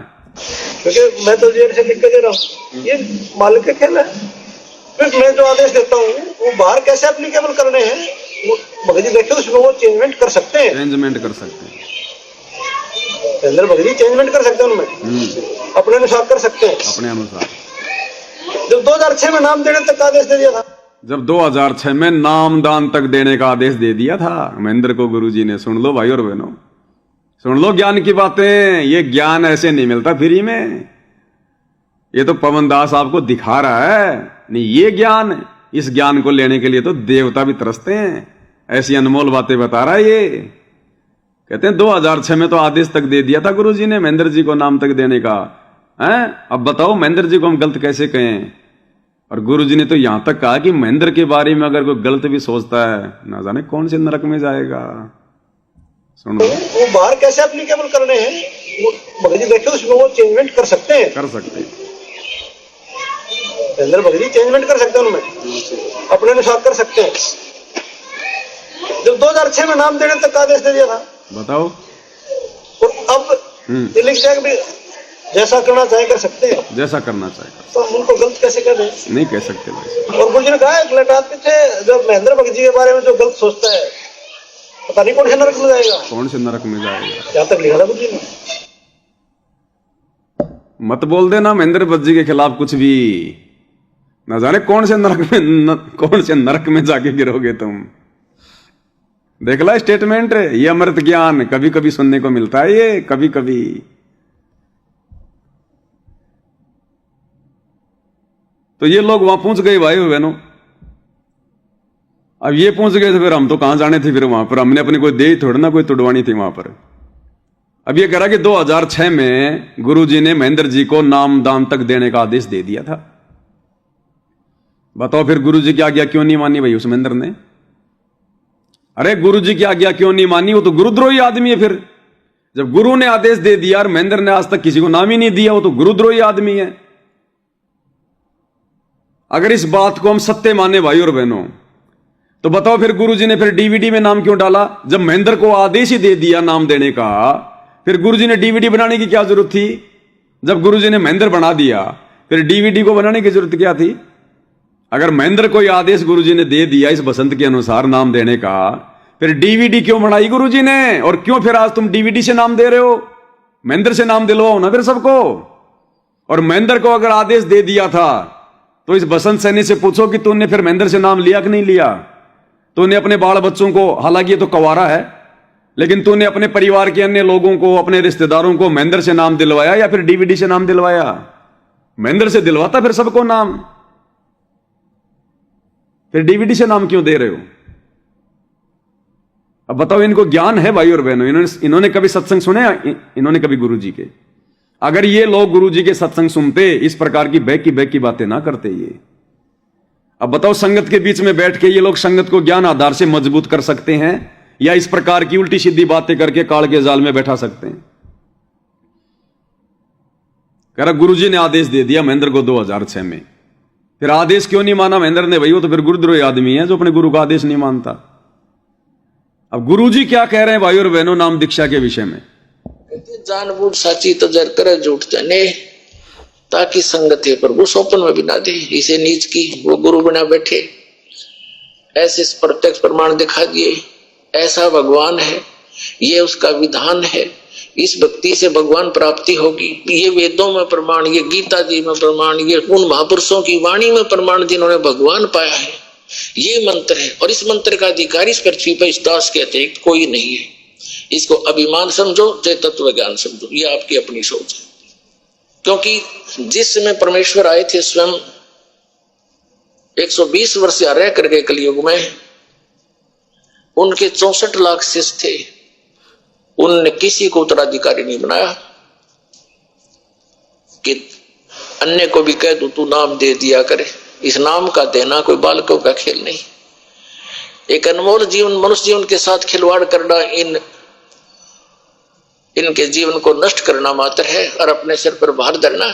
क्योंकि मैं तो जेल से लिख के दे रहा हूँ, ये मालिक का खेल है। फिर मैं जो आदेश देता हूँ वो बाहर कैसे एप्लीकेबल करने हैं वो भगत जी देखे, उसमें वो चेंजमेंट कर सकते हैं। चेंजमेंट कर सकते हैं, महेंद्र भगत जी चेंजमेंट कर सकते हैं, उनमें अपने अनुसार कर सकते हैं, अपने अनुसार। जब 2006 में नाम देने तक आदेश दे दिया था, जब 2006 में नाम दान तक देने का आदेश दे दिया था महेंद्र को गुरु जी ने। सुन लो भाई और बहनों, सुन लो ज्ञान की बातें। ये ज्ञान ऐसे नहीं मिलता फ्री में, ये तो पवन दास आपको दिखा रहा है। नहीं ये ज्ञान, इस ज्ञान को लेने के लिए तो देवता भी तरसते हैं। ऐसी अनमोल बातें बता रहा है ये। कहते हैं 2006 में तो आदेश तक दे दिया था गुरु जी ने महेंद्र जी को नाम तक देने का है। अब बताओ महेंद्र जी को हम गलत कैसे कहें। और गुरु जी ने तो यहां तक कहा कि महेंद्र के बारे में अगर कोई गलत भी सोचता है ना जाने कौन से नरक में जाएगा। सुनो, वो बाहर कैसे एप्लीकेबल करने हैं वो भगत जी देखे, उसमें वो चेंजमेंट कर सकते हैं। कर सकते हैं, महेंद्र भगत जी चेंजमेंट कर सकते हैं, उनमें अपने अनुसार कर सकते हैं। जब 2006 में नाम देने तक आदेश दे दिया था, बताओ, और अब ये लिख जाए कि जैसा करना चाहे कर सकते हैं, जैसा करना चाहे। तो हम उनको गलत कैसे कह दें? नहीं कह सकते भाई। और गुरु जी ने कहा लटाते थे, जब महेंद्र भगत जी के बारे में जो गलत सोचता है पता नहीं कौन से नरक में जाएगा, कौन से नरक में जाएगा। क्या तक लिखा था गुरु जी ने। मत बोल देना महेंद्र भगत जी के खिलाफ कुछ भी, न जाने कौन से नरक में जाके गिरोगे तुम। देख ला स्टेटमेंट, ये अमृत ज्ञान कभी कभी सुनने को मिलता है, ये कभी कभी। तो ये लोग वहां पहुंच गए भाई बहनों। अब ये पहुंच गए तो फिर हम तो कहां जाने थे, फिर वहां पर हमने अपनी कोई दे थोड़ी ना कोई तुड़वानी थी वहां पर। अब ये कह रहा कि 2006 में गुरुजी ने महेंद्र जी को नाम दान तक देने का आदेश दे दिया था। बताओ फिर गुरुजी की आज्ञा क्यों नहीं मानी भाई उस महेंद्र ने। अरे गुरुजी की आज्ञा क्यों नहीं मानी, वो तो गुरुद्रोही आदमी है। फिर जब गुरु ने आदेश दे दिया और महेंद्र ने आज तक किसी को नाम ही नहीं दिया, वो तो गुरुद्रोही आदमी है। अगर इस बात को हम सत्य माने भाई और बहनों, तो बताओ फिर गुरुजी ने फिर डीवीडी में नाम क्यों डाला। जब महेंद्र को आदेश ही दे दिया नाम देने का, फिर गुरुजी ने डीवीडी बनाने की क्या जरूरत थी। जब गुरुजी ने महेंद्र बना दिया फिर डीवीडी को बनाने की जरूरत क्या थी। अगर महेंद्र को आदेश गुरुजी ने दे दिया इस बसंत के अनुसार नाम देने का, फिर डीवीडी क्यों बनाई गुरुजी ने। और क्यों फिर आज तुम डीवीडी से नाम दे रहे हो, महेंद्र से नाम दिलवाओ ना फिर सबको। और महेंद्र को अगर आदेश दे दिया था तो इस बसंत सैनी से पूछो कि तूने फिर महेंद्र से नाम लिया कि नहीं लिया। तूने अपने बाल बच्चों को, हालांकि ये तो कवारा है, लेकिन तूने अपने परिवार के अन्य लोगों को, अपने रिश्तेदारों को महेंद्र से नाम दिलवाया या फिर डीवीडी से नाम दिलवाया। महेंद्र से दिलवाता फिर सबको नाम, फिर डीवीडी से नाम क्यों दे रहे हो। अब बताओ इनको ज्ञान है भाई और बहनों, इन्होंने कभी सत्संग सुने, इन्होंने कभी गुरु जी के। अगर ये लोग गुरुजी के सत्संग सुनते, इस प्रकार की बैक की बातें ना करते ये। अब बताओ, संगत के बीच में बैठ के ये लोग संगत को ज्ञान आधार से मजबूत कर सकते हैं या इस प्रकार की उल्टी सीधी बातें करके काल के जाल में बैठा सकते हैं? कह रहा गुरुजी ने आदेश दे दिया महेंद्र को 2006 में, फिर आदेश क्यों नहीं माना महेंद्र ने? भाई वो तो फिर गुरुद्रोही आदमी है जो अपने गुरु का आदेश नहीं मानता। अब गुरुजी क्या कह रहे हैं भाई और बहनों नाम दीक्षा के विषय में? जानबूझ साची तजर करे झूठ जाने, ताकि संगत है प्रभु सोपन में भी ना दे। इसे नीच की वो गुरु बना बैठे, ऐसे प्रत्यक्ष प्रमाण दिखा दिए, ऐसा भगवान है, ये उसका विधान है, इस भक्ति से भगवान प्राप्ति होगी। ये वेदों में प्रमाण, ये गीता जी में प्रमाण, ये उन महापुरुषों की वाणी में प्रमाण जिन्होंने भगवान पाया है, ये मंत्र है। और इस मंत्र का अधिकारी इस पृथ्वी पर इस दास के अतिरिक्त कोई नहीं है। इसको अभिमान समझो चाहे तत्व ज्ञान समझो, ये आपकी अपनी सोच है। क्योंकि जिस समय परमेश्वर आए थे स्वयं 120 वर्ष या रह करके कलयुग में, उनके 64 लाख शिष्य थे, उनने किसी को उत्तराधिकारी नहीं बनाया कि अन्य को भी कह दू तू नाम दे दिया करे। इस नाम का देना कोई बालकों का खेल नहीं। एक अनमोल जीवन, मनुष्य जीवन के साथ खिलवाड़ करना, इनके जीवन को नष्ट करना मात्र है और अपने सिर पर भार धरना।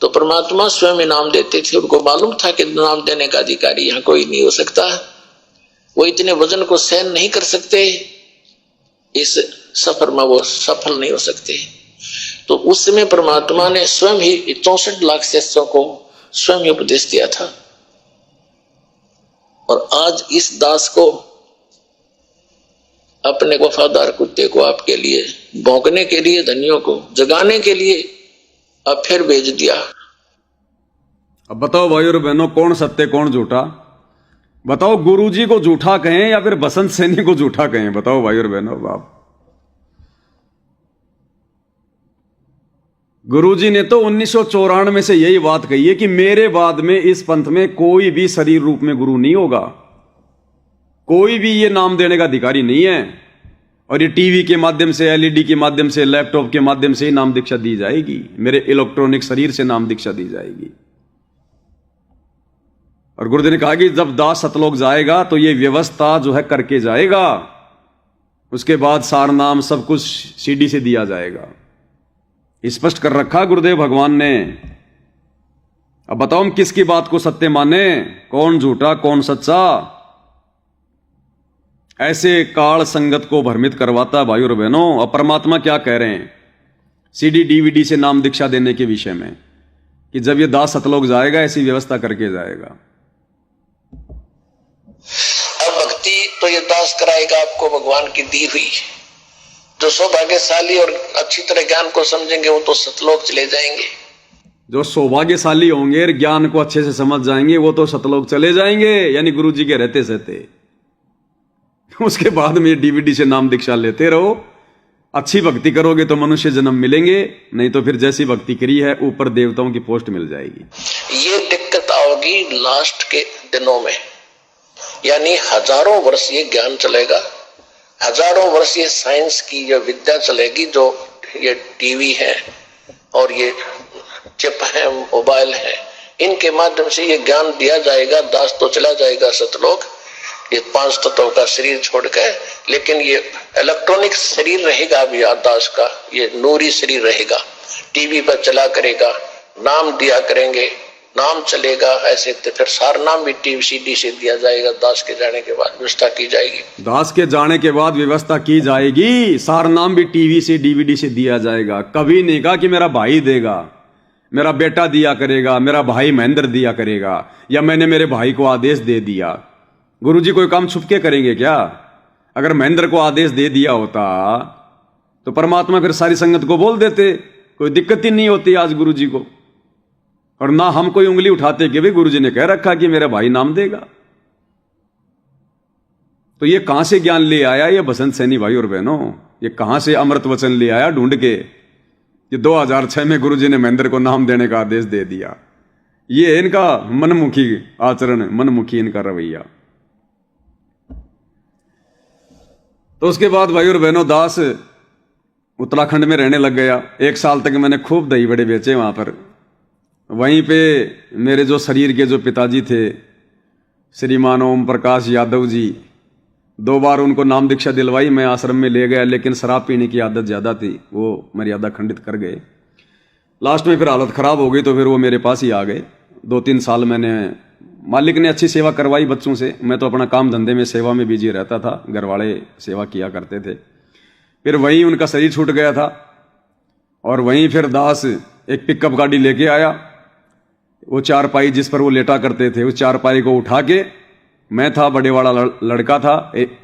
तो परमात्मा स्वयं इनाम देते थे, उनको मालूम था कि नाम देने का अधिकारी यहाँ कोई नहीं हो सकता। वो इतने वजन को सहन नहीं कर सकते, इस सफर में वो सफल नहीं हो सकते। तो उस समय परमात्मा ने स्वयं ही 64 लाख शिष्यों को स्वयं ही उपदेश दिया था। और आज इस दास को, अपने वफादार कुत्ते को आपके लिए भौंकने के लिए, धनियों को जगाने के लिए अब फिर भेज दिया। अब बताओ भाई और बहनों, कौन सत्य कौन झूठा? बताओ, गुरुजी को झूठा कहें या फिर बसंत सैनी को झूठा कहें? बताओ भाई और बहनों। बाप गुरुजी ने तो 1994 से यही बात कही है कि मेरे बाद में इस पंथ में कोई भी शरीर रूप में गुरु नहीं होगा, कोई भी ये नाम देने का अधिकारी नहीं है। और ये टीवी के माध्यम से, एलईडी के माध्यम से, लैपटॉप के माध्यम से ही नाम दीक्षा दी जाएगी, मेरे इलेक्ट्रॉनिक शरीर से नाम दीक्षा दी जाएगी। और गुरुदेव ने कहा कि जब दास सतलोक जाएगा तो ये व्यवस्था जो है करके जाएगा, उसके बाद सार नाम सब कुछ सीडी से दिया जाएगा। स्पष्ट कर रखा गुरुदेव भगवान ने। अब बताओ हम किसकी बात को सत्य माने, कौन झूठा कौन सच्चा? ऐसे काल संगत को भ्रमित करवाता भाई और बहनों। अब परमात्मा क्या कह रहे हैं सीडी डीवीडी से नाम दीक्षा देने के विषय में, कि जब ये दास सतलोक जाएगा ऐसी व्यवस्था करके जाएगा। अब भक्ति तो ये दास कराएगा आपको भगवान की दी हुई। जो सौभाग्यशाली और अच्छी तरह ज्ञान को समझेंगे वो तो सतलोक चले जाएंगे। जो सौभाग्यशाली होंगे, ज्ञान को अच्छे से समझ जाएंगे, वो तो सतलोक चले जाएंगे, यानी गुरुजी के रहते सहते। उसके बाद में डीवीडी से नाम दीक्षा लेते रहो। अच्छी भक्ति करोगे तो मनुष्य जन्म मिलेंगे, नहीं तो फिर जैसी भक्ति करी है ऊपर देवताओं की पोस्ट मिल जाएगी। ये दिक्कत आओगी लास्ट के दिनों में, यानी हजारों वर्ष ये ज्ञान चलेगा, हजारों वर्ष ये साइंस की ये विद्या चलेगी, जो ये टीवी है और ये चिप है, मोबाइल है, इनके माध्यम से ये ज्ञान दिया जाएगा। दास तो चला जाएगा सतलोक, ये 5 तत्वों का शरीर छोड़कर, लेकिन ये इलेक्ट्रॉनिक शरीर रहेगा अभी दास का, ये नूरी शरीर रहेगा। टीवी पर चला करेगा, नाम दिया करेंगे, नाम चलेगा। ऐसे तो फिर सार नाम भी टीवी सीडी से दिया जाएगा। दास के जाने के बाद व्यवस्था की जाएगी। दास के जाने के बाद व्यवस्था की जाएगी, सार नाम भी टीवी से डीवीडी से दिया जाएगा। कभी नहीं कहा कि मेरा भाई देगा, मेरा बेटा दिया करेगा, मेरा भाई महेंद्र दिया करेगा, या मैंने मेरे भाई को आदेश दे दिया। गुरुजी कोई काम छुप के करेंगे क्या? अगर महेंद्र को आदेश दे दिया होता तो परमात्मा फिर सारी संगत को बोल देते, कोई दिक्कत ही नहीं होती आज गुरुजी को। और ना हम कोई उंगली उठाते कि भाई गुरुजी ने कह रखा कि मेरा भाई नाम देगा। तो ये कहां से ज्ञान ले आया ये बसंत सैनी भाई और बहनों? ये कहां से अमृत वचन ले आया ढूंढ के? ये 2006 में गुरुजी ने महेंद्र को नाम देने का आदेश दे दिया। ये इनका मनमुखी आचरण, मनमुखी इनका रवैया। तो उसके बाद भाई और बहनों, दास उत्तराखंड में रहने लग गया। 1 साल तक मैंने खूब दही बड़े बेचे वहाँ पर। वहीं पे मेरे जो शरीर के जो पिताजी थे श्रीमान ओम प्रकाश यादव जी, 2 बार उनको नाम दीक्षा दिलवाई, मैं आश्रम में ले गया, लेकिन शराब पीने की आदत ज़्यादा थी, वो मर्यादा खंडित कर गए। लास्ट में फिर हालत ख़राब हो गई तो फिर वो मेरे पास ही आ गए। 2-3 साल मैंने, मालिक ने अच्छी सेवा करवाई बच्चों से, मैं तो अपना काम धंधे में सेवा में बिजी रहता था, घर वाले सेवा किया करते थे। फिर वहीं उनका शरीर छूट गया था और वहीं फिर दास एक पिकअप गाड़ी लेके आया। वो चारपाई जिस पर वो लेटा करते थे, उस चारपाई को उठा के, मैं था, बड़े वाला लड़का था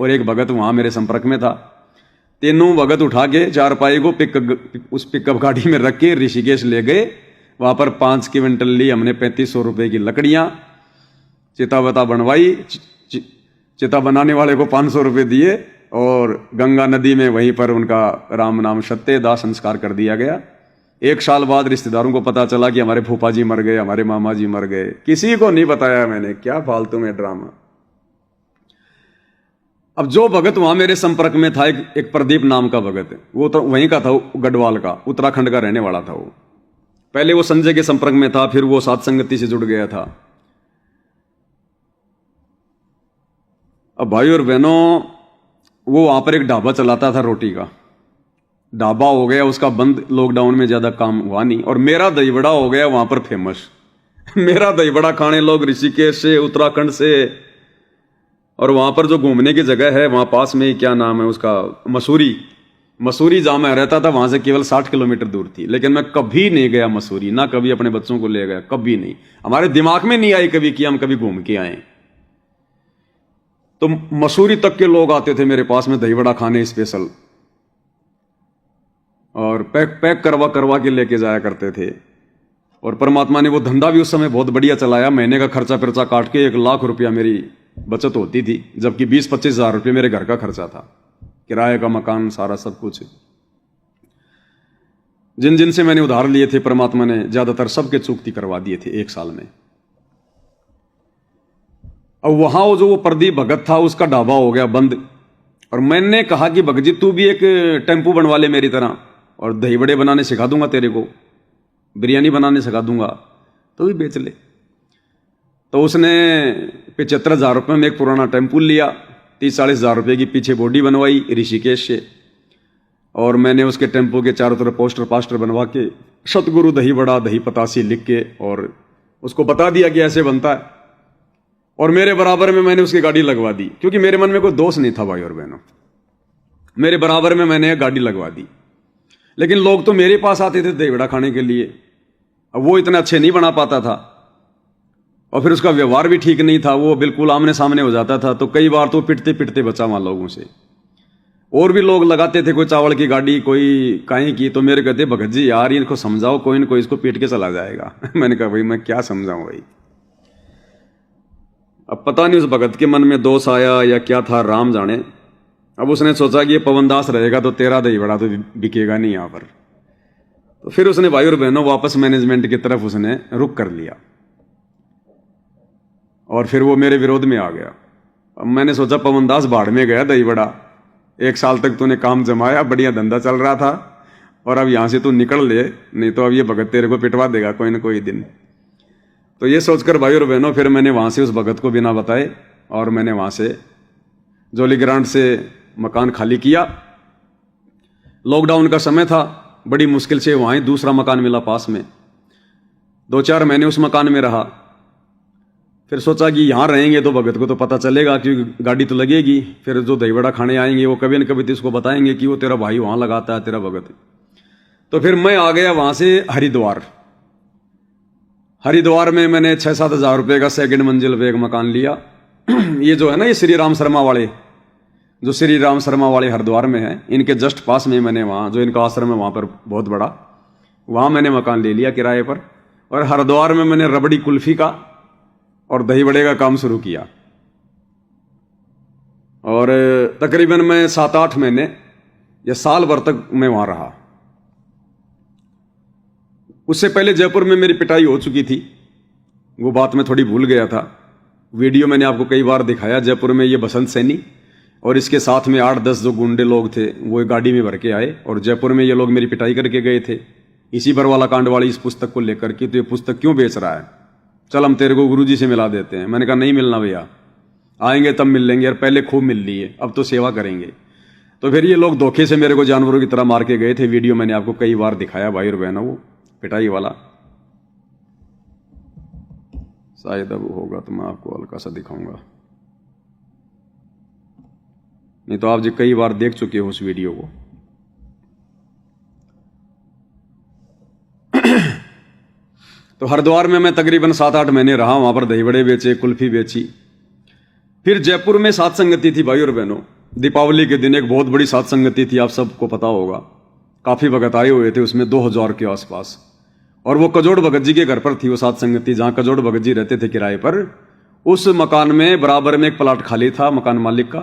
और एक भगत वहाँ मेरे संपर्क में था, तीनों भगत उठा के चारपाई को उस पिकअप गाड़ी में रख के ऋषिकेश ले गए। वहाँ पर 5 क्विंटल ली हमने 3500 रुपये की लकड़ियाँ, चिता वता बनवाई, चिता बनाने वाले को 500 रुपये दिए और गंगा नदी में वहीं पर उनका राम नाम सत्य दाह संस्कार कर दिया गया। 1 साल बाद रिश्तेदारों को पता चला कि हमारे फूफा जी मर गए, हमारे मामा जी मर गए। किसी को नहीं बताया मैंने, क्या फालतू में ड्रामा। अब जो भगत वहां मेरे संपर्क में था, एक प्रदीप नाम का भगत, वो तो वहीं का था, गढ़वाल का, उत्तराखंड का रहने वाला था। वो पहले वो संजय के संपर्क में था, फिर वो साध संगति से जुड़ गया था। अब भाई और बहनों, वो वहां पर एक ढाबा चलाता था, रोटी का ढाबा हो गया उसका बंद, लॉकडाउन में ज्यादा काम हुआ नहीं, और मेरा दही बड़ा हो गया वहां पर फेमस। मेरा दही बड़ा खाने लोग ऋषिकेश से, उत्तराखंड से, और वहां पर जो घूमने की जगह है वहां पास में ही, क्या नाम है उसका, मसूरी जहां मैं रहता था वहां से केवल 60 किलोमीटर दूर थी। लेकिन मैं कभी नहीं गया मसूरी, ना कभी अपने बच्चों को ले गया, कभी नहीं, हमारे दिमाग में नहीं आई कभी कि हम कभी घूम के आए। तो मसूरी तक के लोग आते थे मेरे पास में दही बड़ा खाने स्पेशल, और पैक करवा के लेके जाया करते थे। और परमात्मा ने वो धंधा भी उस समय बहुत बढ़िया चलाया। महीने का खर्चा फिर्चा काट के 1 लाख रुपया मेरी बचत होती थी, जबकि 20-25 हजार रुपये मेरे घर का खर्चा था, किराए का मकान, सारा सब कुछ। जिन जिन से मैंने उधार लिए थे परमात्मा ने ज्यादातर सबके चुकती करवा दिए थे 1 साल में। अब वहां वो जो वो प्रदीप भगत था उसका ढाबा हो गया बंद, और मैंने कहा कि भगत जी तू भी एक टेम्पू बनवा ले मेरी तरह, और दही बड़े बनाने सिखा दूंगा तेरे को, बिरयानी बनाने सिखा दूंगा, तो भी बेच ले। तो उसने 75,000 रुपये में एक पुराना टेम्पू लिया, 30-40 हजार रुपये की पीछे बॉडी बनवाई ऋषिकेश से, और मैंने उसके टेम्पो के चारों तरफ पोस्टर बनवा के सतगुरु दही बड़ा दही पतासी लिख के और उसको बता दिया कि ऐसे बनता है। और मेरे बराबर में मैंने उसकी गाड़ी लगवा दी, क्योंकि मेरे मन में कोई दोष नहीं था भाई और बहनों, मेरे बराबर में मैंने गाड़ी लगवा दी। लेकिन लोग तो मेरे पास आते थे दही बड़ा खाने के लिए, अब वो इतने अच्छे नहीं बना पाता था, और फिर उसका व्यवहार भी ठीक नहीं था, वो बिल्कुल आमने सामने हो जाता था। तो कई बार तो पिटते पिटते बचा वहां लोगों से। और भी लोग लगाते थे, कोई चावल की गाड़ी, कोई कहीं की, तो मेरे कहते भगत जी यार इनको समझाओ, कोई न कोई इसको पीट के चला जाएगा। मैंने कहा भाई मैं क्या समझाऊं भाई। अब पता नहीं उस भगत के मन में दोष आया या क्या था, राम जाने। अब उसने सोचा कि ये पवनदास रहेगा तो तेरा दही बड़ा तो बिकेगा नहीं यहां पर। तो फिर उसने भाई और बहनों वापस मैनेजमेंट की तरफ उसने रुख कर लिया, और फिर वो मेरे विरोध में आ गया। अब मैंने सोचा पवनदास भाड़ में गया दही बड़ा, 1 साल तक तूने काम जमाया, बढ़िया धंधा चल रहा था, और अब यहां से तू निकल ले, नहीं तो अब ये भगत तेरे को पिटवा देगा कोई ना कोई दिन। तो ये सोचकर भाई और बहनों फिर मैंने वहां से उस भगत को बिना बताए, और मैंने वहां से जोली ग्रांट से मकान खाली किया। लॉकडाउन का समय था, बड़ी मुश्किल से वहां ही दूसरा मकान मिला पास में। 2-4 महीने उस मकान में रहा। फिर सोचा कि यहां रहेंगे तो भगत को तो पता चलेगा, क्योंकि गाड़ी तो लगेगी, फिर जो दही बड़ा खाने आएंगे वो कभी न कभी तो इसको बताएंगे कि वो तेरा भाई वहां लगाता है, तेरा भगत। तो फिर मैं आ गया वहां से हरिद्वार में मैंने 6-7 हजार रुपये का 2nd मंजिल पे एक मकान लिया। ये जो है ना, ये श्री राम शर्मा वाले, जो श्री राम शर्मा वाले हरिद्वार में है, इनके जस्ट पास में मैंने वहाँ, जो इनका आश्रम है वहाँ पर बहुत बड़ा, वहाँ मैंने मकान ले लिया किराए पर। और हरिद्वार में मैंने रबड़ी कुल्फी का और दही बड़े का काम शुरू किया। और तकरीबन मैं 7-8 महीने या साल भर तक मैं वहाँ रहा। उससे पहले जयपुर में मेरी पिटाई हो चुकी थी, वो बात मैं थोड़ी भूल गया था। वीडियो मैंने आपको कई बार दिखाया। जयपुर में ये बसंत सैनी और इसके साथ में 8-10 जो गुंडे लोग थे वो एक गाड़ी में भर के आए और जयपुर में ये लोग मेरी पिटाई करके गए थे इसी बरवाला कांड वाली इस पुस्तक को लेकर कि तो ये पुस्तक क्यों बेच रहा है, चल हम तेरे को गुरुजी से मिला देते हैं। मैंने कहा नहीं मिलना भैया, आएंगे तब मिल लेंगे, और पहले खूब मिल लिए, अब तो सेवा करेंगे। तो फिर ये लोग धोखे से मेरे को जानवरों की तरह मार के गए थे। वीडियो मैंने आपको कई बार दिखाया भाई और बहनों, वो पिटाई वाला। शायद अब होगा तो मैं आपको हल्का सा दिखाऊंगा, नहीं तो आप जी कई बार देख चुके हो उस वीडियो को। तो हरिद्वार में मैं तकरीबन 7-8 महीने रहा, वहां पर दही बड़े बेचे, कुल्फी बेची। फिर जयपुर में सात संगति थी भाई और बहनों। दीपावली के दिन एक बहुत बड़ी सात संगति थी, आप सबको पता होगा, काफी भगत आए हुए थे उसमें 2000 के आसपास। और वो कजोड़ भगत जी के घर पर थी वो सात संगति, जहां कजोड़ भगत जी रहते थे किराए पर। उस मकान में बराबर में एक प्लाट खाली था मकान मालिक का।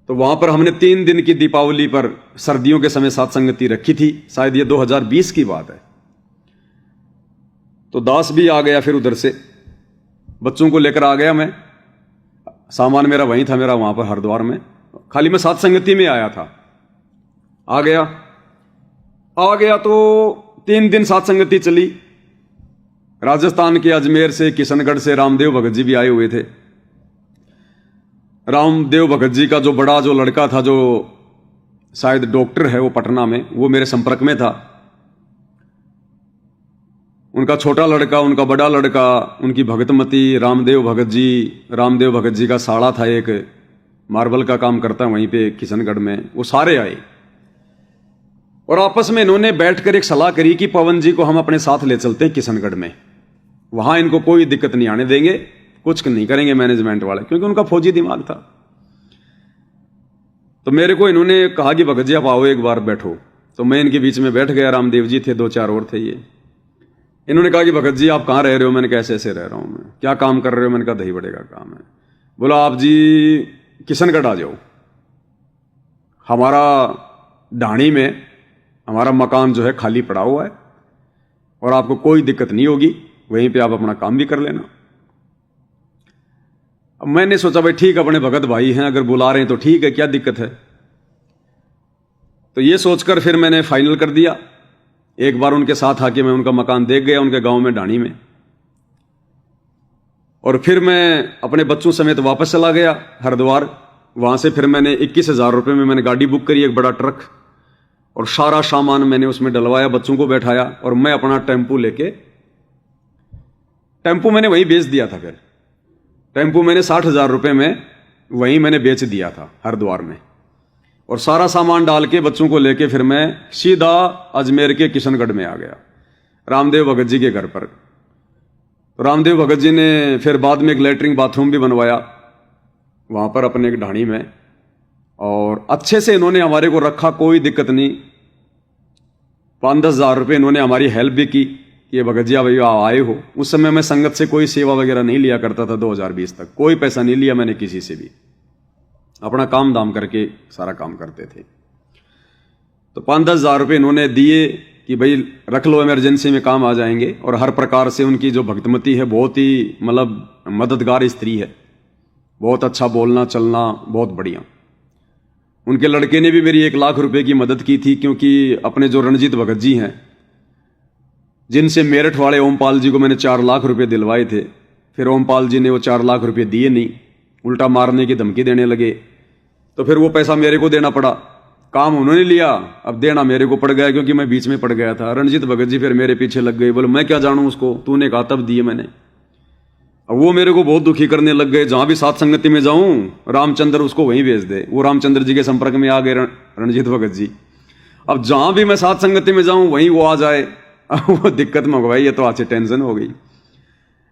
तो वहां पर हमने 3 दिन की दीपावली पर सर्दियों के समय सात संगति रखी थी, शायद ये 2020 की बात है। तो दास भी आ गया, फिर उधर से बच्चों को लेकर आ गया मैं, सामान मेरा वहीं था मेरा वहां पर हरिद्वार में, खाली मैं सात संगति में आया था। आ गया तो 3 दिन सात संगति चली। राजस्थान के अजमेर से, किशनगढ़ से रामदेव भगत जी भी आए हुए थे। रामदेव भगत जी का जो बड़ा जो लड़का था, जो शायद डॉक्टर है वो पटना में, वो मेरे संपर्क में था। उनका छोटा लड़का, उनका बड़ा लड़का, उनकी भगतमती, रामदेव भगत जी का साड़ा था एक, मार्बल का काम करता है वहीं पे किशनगढ़ में, वो सारे आए। और आपस में इन्होंने बैठकर एक सलाह करी कि पवन जी को हम अपने साथ ले चलते हैं किशनगढ़ में, वहां इनको कोई दिक्कत नहीं आने देंगे, कुछ नहीं करेंगे मैनेजमेंट वाले, क्योंकि उनका फौजी दिमाग था। तो मेरे को इन्होंने कहा कि भगत जी आप आओ एक बार बैठो। तो मैं इनके बीच में बैठ गया, रामदेव जी थे, 2-4 और थे ये। इन्होंने कहा कि भगत जी आप कहाँ रह रहे हो? मैंने कहा ऐसे ऐसे रह रहा हूं मैं। क्या काम कर रहे हो? मैंने कहा दही बड़े का काम है। बोला आप जी किशनगढ़ आ जाओ, हमारा ढाणी में हमारा मकान जो है खाली पड़ा हुआ है और आपको कोई दिक्कत नहीं होगी, वहीं पे आप अपना काम भी कर लेना। अब मैंने सोचा भाई ठीक, अपने भगत भाई हैं, अगर बुला रहे हैं तो ठीक है, क्या दिक्कत है। तो ये सोचकर फिर मैंने फाइनल कर दिया। एक बार उनके साथ आके मैं उनका मकान देख गया, उनके गांव में ढाणी में। और फिर मैं अपने बच्चों समेत वापस चला गया हरिद्वार। वहां से फिर मैंने 21,000 रुपये में मैंने गाड़ी बुक करी, एक बड़ा ट्रक, और सारा सामान मैंने उसमें डलवाया, बच्चों को बैठाया, और मैं अपना टेम्पू लेके, टेम्पू मैंने वहीं बेच दिया था। फिर टेम्पू मैंने 60,000 रुपये में वहीं मैंने बेच दिया था हरिद्वार में, और सारा सामान डाल के बच्चों को लेके फिर मैं सीधा अजमेर के किशनगढ़ में आ गया, रामदेव भगत जी के घर पर। तो रामदेव भगत जी ने फिर बाद में एक लैट्रिन बाथरूम भी बनवाया वहां पर अपने एक ढाणी में, और अच्छे से इन्होंने हमारे को रखा, कोई दिक्कत नहीं। 5-10 हज़ार रुपये इन्होंने हमारी हेल्प भी की, ये भगत जी भैया आए हो। उस समय मैं संगत से कोई सेवा वगैरह नहीं लिया करता था, 2020 तक कोई पैसा नहीं लिया मैंने किसी से भी, अपना काम दाम करके सारा काम करते थे। तो 5-10 हज़ार रुपये इन्होंने दिए कि भाई रख लो, इमरजेंसी में काम आ जाएंगे। और हर प्रकार से उनकी जो भक्तमती है, बहुत ही मतलब मददगार स्त्री है, बहुत अच्छा बोलना चलना, बहुत बढ़िया। उनके लड़के ने भी मेरी 1 लाख रुपए की मदद की थी, क्योंकि अपने जो रणजीत भगत जी हैं, जिनसे मेरठ वाले ओमपाल जी को मैंने 4 लाख रुपए दिलवाए थे, फिर ओमपाल जी ने वो 4 लाख रुपए दिए नहीं, उल्टा मारने की धमकी देने लगे। तो फिर वो पैसा मेरे को देना पड़ा, काम उन्होंने लिया, अब देना मेरे को पड़ गया, क्योंकि मैं बीच में पड़ गया था। रणजीत भगत जी फिर मेरे पीछे लग गए, बोले मैं क्या जानूं उसको, तूने कहा तब दिए मैंने। अब वो मेरे को बहुत दुखी करने लग गए, जहां भी सात संगति में जाऊं रामचंद्र उसको वहीं भेज दे। वो रामचंद्र जी के संपर्क में आ गए रणजीत भगत जी। अब जहां भी मैं सात संगति में जाऊं वहीं वो आ जाए, वो दिक्कत में हो गई, ये तो आज से टेंशन हो गई।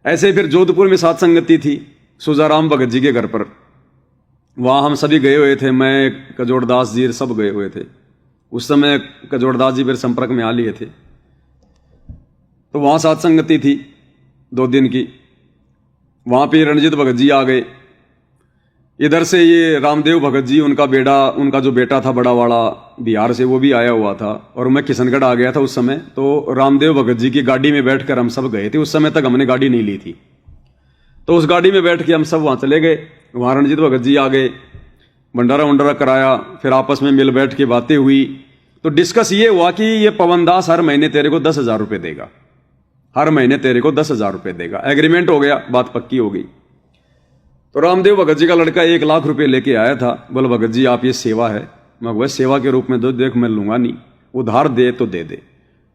ऐसे फिर जोधपुर में सात संगति थी सुजाराम भगत जी के घर पर, वहां हम सभी गए हुए थे, मैं कजोड़दास जी सब गए हुए थे। उस समय कजोड़दास जी फिर संपर्क में आ लिए थे। तो वहां सात संगति थी 2 दिन की, वहां पे रणजीत भगत जी आ गए। इधर से ये रामदेव भगत जी, उनका जो बेटा था बड़ा वाला बिहार से, वो भी आया हुआ था, और मैं किशनगढ़ आ गया था उस समय। तो रामदेव भगत जी की गाड़ी में बैठकर हम सब गए थे। उस समय तक हमने गाड़ी नहीं ली थी, तो उस गाड़ी में बैठ के हम सब वहां चले गए। वहां रणजीत भगत जी आ गए, भंडारा वंडारा कराया, फिर आपस में मिल बैठ के बातें हुई। तो डिस्कस ये हुआ कि ये पवन दास हर महीने तेरे को 10,000 रुपये देगा, हर महीने तेरे को 10,000 रुपये देगा। एग्रीमेंट हो गया, बात पक्की हो गई। तो रामदेव भगत जी का लड़का 1 लाख रुपये लेके आया था। बोला भगत जी आप ये सेवा है। मैं वह सेवा के रूप में दो, देख मैं लूंगा नहीं, उधार दे तो दे दे।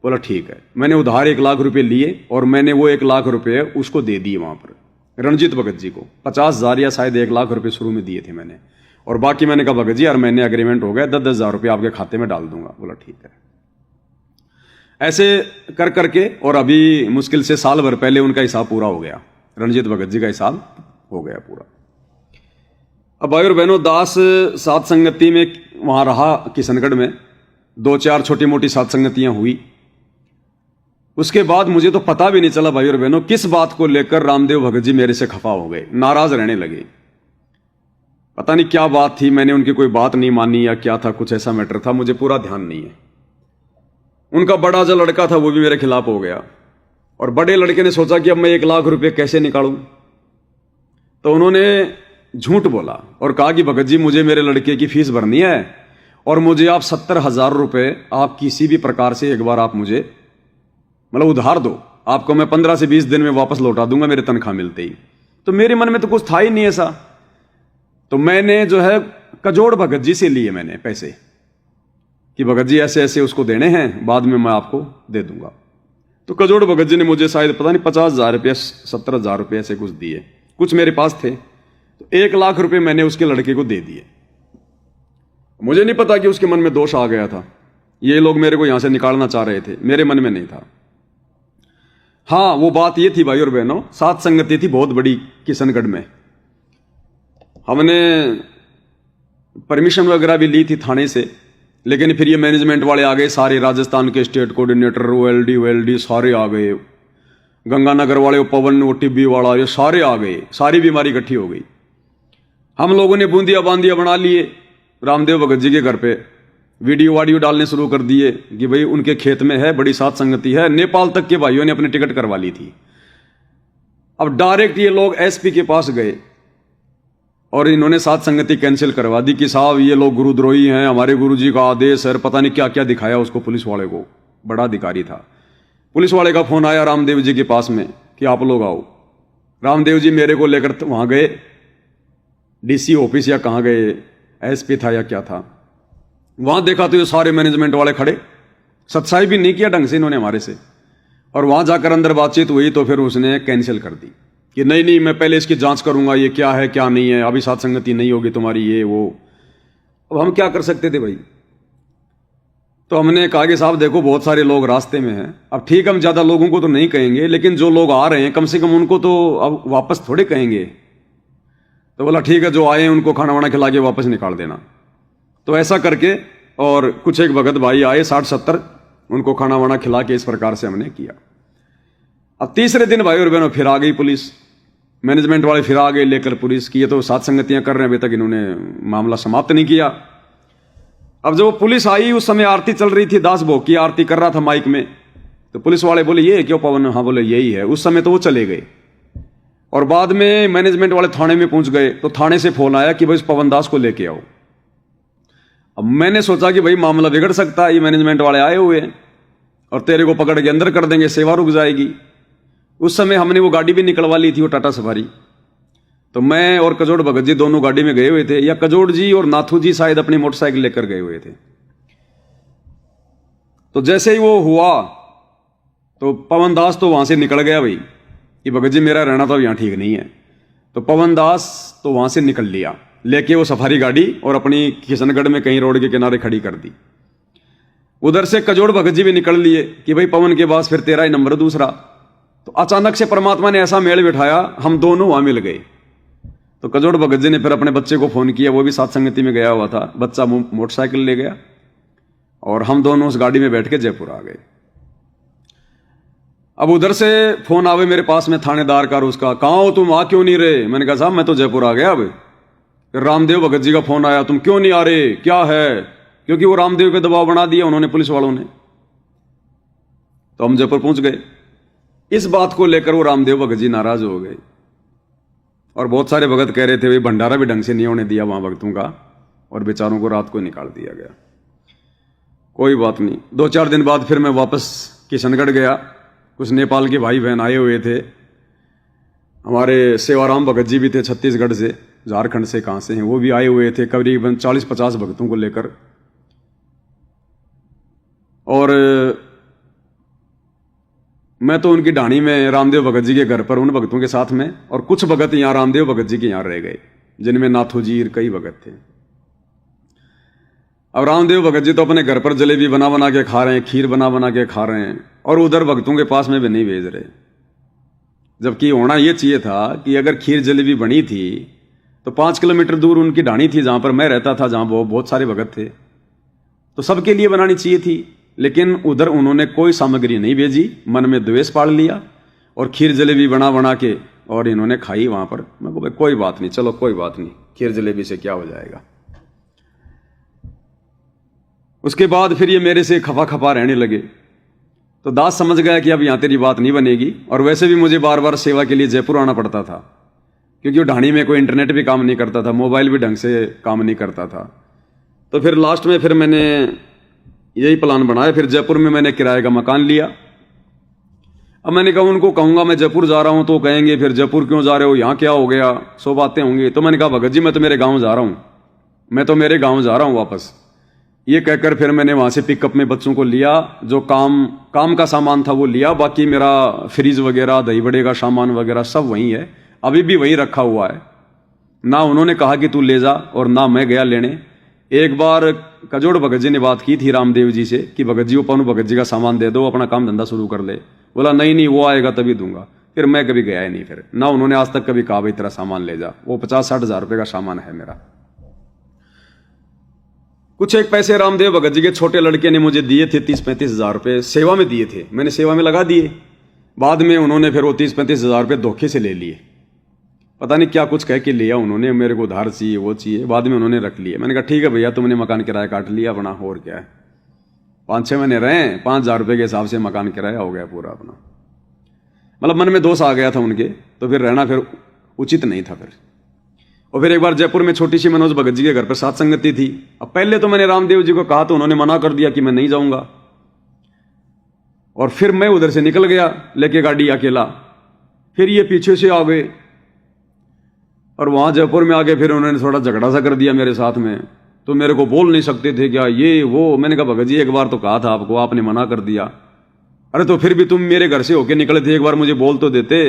बोला ठीक है। मैंने उधार 1 लाख रुपये लिए और मैंने वो 1 लाख रुपये उसको दे दिए वहां पर, रणजीत भगत जी को 50,000 या शायद 1 लाख रुपये शुरू में दिए थे मैंने, और बाकी मैंने कहा भगत जी यार महीने एग्रीमेंट हो गया, 10,000 रुपये आपके खाते में डाल दूंगा। बोला ठीक है। ऐसे कर करके और अभी मुश्किल से साल भर पहले उनका हिसाब पूरा हो गया, रणजीत भगत जी का हिसाब हो गया पूरा। अब भाई और बहनों, दास सात संगति में वहां रहा किशनगढ़ में, 2-4 छोटी मोटी सात संगतियां हुई। उसके बाद मुझे तो पता भी नहीं चला भाई और बहनों किस बात को लेकर रामदेव भगत जी मेरे से खफा हो गए, नाराज रहने लगे। पता नहीं क्या बात थी, मैंने उनकी कोई बात नहीं मानी या क्या था, कुछ ऐसा मैटर था, मुझे पूरा ध्यान नहीं है। उनका बड़ा जो लड़का था वो भी मेरे खिलाफ हो गया, और बड़े लड़के ने सोचा कि अब मैं 1 लाख रुपए कैसे निकालूं। तो उन्होंने झूठ बोला और कहा कि भगत जी मुझे मेरे लड़के की फीस भरनी है और मुझे आप 70,000 रुपए आप किसी भी प्रकार से एक बार आप मुझे मतलब उधार दो, आपको मैं 15 से 20 दिन में वापस लौटा दूंगा मेरे तनख्वाह मिलते ही। तो मेरे मन में तो कुछ था ही नहीं ऐसा। तो मैंने जो है कजोड़ भगत जी से लिए मैंने पैसे कि भगत जी ऐसे ऐसे उसको देने हैं, बाद में मैं आपको दे दूंगा। तो कजोड़ भगत जी ने मुझे शायद पता नहीं 50,000 रुपये 70,000 रुपये ऐसे कुछ दिए, कुछ मेरे पास थे। तो 1 लाख रुपए मैंने उसके लड़के को दे दिए। मुझे नहीं पता कि उसके मन में दोष आ गया था, ये लोग मेरे को यहां से निकालना चाह रहे थे, मेरे मन में नहीं था। हाँ वो बात ये थी भाई और बहनों, सात संगति थी बहुत बड़ी किशनगढ़ में। हमने परमिशन वगैरह भी ली थी थाने से, लेकिन फिर ये मैनेजमेंट वाले आ गए सारे, राजस्थान के स्टेट कोऑर्डिनेटर OLD सारे आ गए, गंगानगर वाले पवन OTB वाला ये सारे आ गए, सारी बीमारी इकट्ठी हो गई। हम लोगों ने बूंदिया बांदिया बना लिए रामदेव भगत जी के घर पे, वीडियो डालने शुरू कर दिए कि भाई उनके खेत में है, बड़ी सात संगति है। नेपाल तक के भाइयों ने अपनी टिकट करवा ली थी। अब डायरेक्ट ये लोग SP के पास गए और इन्होंने सात संगति कैंसिल करवा दी कि साहब ये लोग गुरुद्रोही हैं, हमारे गुरुजी का आदेश है, पता नहीं क्या क्या दिखाया उसको पुलिस वाले को, बड़ा अधिकारी था। पुलिस वाले का फोन आया रामदेव जी के पास में कि आप लोग आओ। रामदेव जी मेरे को लेकर वहां गए, DC ऑफिस या कहाँ गए, SP था या क्या था। वहां देखा तो ये सारे मैनेजमेंट वाले खड़े, सत्साई भी नहीं किया ढंग से इन्होंने हमारे से। और वहां जाकर अंदर बातचीत हुई तो फिर उसने कैंसिल कर दी कि नहीं नहीं मैं पहले इसकी जांच करूंगा, ये क्या है क्या नहीं है, अभी सात संगति नहीं होगी तुम्हारी ये वो। अब हम क्या कर सकते थे भाई। तो हमने कहा कि साहब देखो बहुत सारे लोग रास्ते में हैं, अब ठीक हम ज्यादा लोगों को तो नहीं कहेंगे, लेकिन जो लोग आ रहे हैं कम से कम उनको तो अब वापस थोड़े कहेंगे। तो बोला ठीक है, जो आए उनको खाना वाना खिला के वापस निकाल देना। तो ऐसा करके और कुछ एक भगत भाई आए 60-70, उनको खाना वाना खिला के इस प्रकार से हमने किया। अब तीसरे दिन भाई और बहनों फिर आ गई पुलिस, मैनेजमेंट वाले फिर आ गए लेकर पुलिस की, ये तो सात संगतियां कर रहे हैं, अभी तक इन्होंने मामला समाप्त नहीं किया। अब जब पुलिस आई उस समय आरती चल रही थी, दास भोग की आरती कर रहा था माइक में। तो पुलिस वाले बोले ये क्यों पवन, हाँ बोले यही है। उस समय तो वो चले गए और बाद में मैनेजमेंट वाले थाने में पहुंच गए। तो थाने से फोन आया कि भाई इस पवन दास को लेके आओ। अब मैंने सोचा कि भाई मामला बिगड़ सकता है, ये मैनेजमेंट वाले आए हुए हैं और तेरे को पकड़ के अंदर कर देंगे, सेवा रुक जाएगी। उस समय हमने वो गाड़ी भी निकलवा ली थी, वो टाटा सफारी। तो मैं और कजोड़ भगत जी दोनों गाड़ी में गए हुए थे, या कजोड़ जी और नाथू जी शायद अपनी मोटरसाइकिल लेकर गए हुए थे। तो जैसे ही वो हुआ तो पवन दास तो वहां से निकल गया भाई कि भगत जी मेरा रहना तो यहाँ ठीक नहीं है। तो पवन दास तो वहां से निकल लिया लेके वो सफारी गाड़ी और अपनी किशनगढ़ में कहीं रोड के किनारे खड़ी कर दी। उधर से कजोड़ भगत जी भी निकल लिए कि भाई पवन के पास फिर तेरा ही नंबर दूसरा। तो अचानक से परमात्मा ने ऐसा मेल बिठाया, हम दोनों वहां मिल गए। तो कजोड़ भगत जी ने फिर अपने बच्चे को फोन किया, वो भी सात संगति में गया हुआ था, बच्चा मोटरसाइकिल ले गया और हम दोनों उस गाड़ी में बैठ के जयपुर आ गए। अब उधर से फोन आवे मेरे पास में थानेदार का, उसका कहाँ हो तुम, आ क्यों नहीं रहे। मैंने कहा साहब मैं तो जयपुर आ गया। अब फिर रामदेव भगत जी का फोन आया, तुम क्यों नहीं आ रहे, क्या है, क्योंकि वो रामदेव पे दबाव बना दिया उन्होंने पुलिस वालों ने। तो हम जयपुर पहुंच गए। इस बात को लेकर वो रामदेव भगत जी नाराज हो गए और बहुत सारे भगत कह रहे थे भाई भंडारा भी ढंग से नहीं होने दिया वहां भक्तों का, और बेचारों को रात को निकाल दिया गया। कोई बात नहीं। 2-4 दिन बाद फिर मैं वापस किशनगढ़ गया। कुछ नेपाल के भाई बहन आए हुए थे, हमारे सेवाराम भगत जी भी थे छत्तीसगढ़ से, झारखंड से, कहाँ से हैं वो भी आए हुए थे, करीबन 40-50 भक्तों को लेकर। और मैं तो उनकी ढाणी में रामदेव भगत जी के घर पर उन भक्तों के साथ में, और कुछ भगत यहाँ रामदेव भगत जी के यहाँ रह गए, जिनमें नाथू जी कई भगत थे। अब रामदेव भगत जी तो अपने घर पर जलेबी बना बना के खा रहे हैं, खीर बना बना के खा रहे हैं, और उधर भक्तों के पास में भी नहीं भेज रहे। जबकि होना यह चाहिए था कि अगर खीर जलेबी बनी थी तो 5 किलोमीटर दूर उनकी ढाणी थी जहां पर मैं रहता था, जहां बहुत सारे भगत थे, तो सबके लिए बनानी चाहिए थी। लेकिन उधर उन्होंने कोई सामग्री नहीं भेजी, मन में द्वेष पाल लिया और खीर जलेबी बना बना के और इन्होंने खाई वहां पर। मैं को कोई बात नहीं, चलो कोई बात नहीं, खीर जलेबी से क्या हो जाएगा। उसके बाद फिर ये मेरे से खफा खफा रहने लगे। तो दास समझ गया कि अब यहां तेरी बात नहीं बनेगी। और वैसे भी मुझे बार बार सेवा के लिए जयपुर आना पड़ता था, क्योंकि वो ढाणी में कोई इंटरनेट भी काम नहीं करता था, मोबाइल भी ढंग से काम नहीं करता था। तो फिर लास्ट में फिर मैंने यही प्लान बनाया। फिर जयपुर में मैंने किराए का मकान लिया। अब मैंने कहा उनको कहूंगा मैं जयपुर जा रहा हूं तो कहेंगे फिर जयपुर क्यों जा रहे हो, यहां क्या हो गया, 100 बातें होंगी। तो मैंने कहा भगत जी मैं तो मेरे गांव जा रहा हूं, मैं तो मेरे गांव जा रहा हूं वापस। ये कहकर फिर मैंने वहां से पिकअप में बच्चों को लिया, जो काम का सामान था वो लिया, बाकी मेरा फ्रिज वगैरह, दही बड़े का सामान वगैरह सब वहीं है, अभी भी वहीं रखा हुआ है। ना उन्होंने कहा कि तू ले जा और ना मैं गया लेने। एक बार कजोड़ भगत जी ने बात की थी रामदेव जी से कि भगत जी पनु भगत जी का सामान दे दो, अपना काम धंधा शुरू कर ले। बोला नहीं वो आएगा तभी दूंगा। फिर मैं कभी गया ही नहीं। फिर ना उन्होंने आज तक कभी कहा भाई तेरा सामान ले जा। वो 50-60 हजार रुपए का सामान है मेरा। कुछ एक पैसे रामदेव भगत जी के छोटे लड़के ने मुझे दिए थे, 30-35 हजार रुपए सेवा में दिए थे, मैंने सेवा में लगा दिए। बाद में उन्होंने फिर वो 30-35 हजार रुपए धोखे से ले लिए, पता नहीं क्या कुछ कह के लिया उन्होंने, मेरे को उधार चाहिए वो चाहिए, बाद में उन्होंने रख लिए। मैंने कहा ठीक है भैया तुमने मकान किराया काट लिया अपना, और क्या है, 5-6 महीने रहे, 5,000 रुपए के हिसाब से मकान किराया हो गया पूरा अपना। मतलब मन में दोष आ गया था उनके, तो फिर रहना फिर उचित नहीं था फिर। और फिर एक बार जयपुर में छोटी सी मनोज भगत जी के घर पर साथ संगति थी। अब पहले तो मैंने रामदेव जी को कहा तो उन्होंने मना कर दिया कि मैं नहीं जाऊंगा, और फिर मैं उधर से निकल गया लेके गाड़ी अकेला। फिर ये पीछे से आ गए और वहां जयपुर में आके फिर उन्होंने थोड़ा झगड़ा सा कर दिया मेरे साथ में, तो मेरे को बोल नहीं सकते थे क्या ये वो। मैंने कहा भगत जी एक बार तो कहा था आपको, आपने मना कर दिया। अरे तो फिर भी तुम मेरे घर से होके निकले थे, एक बार मुझे बोल तो देते।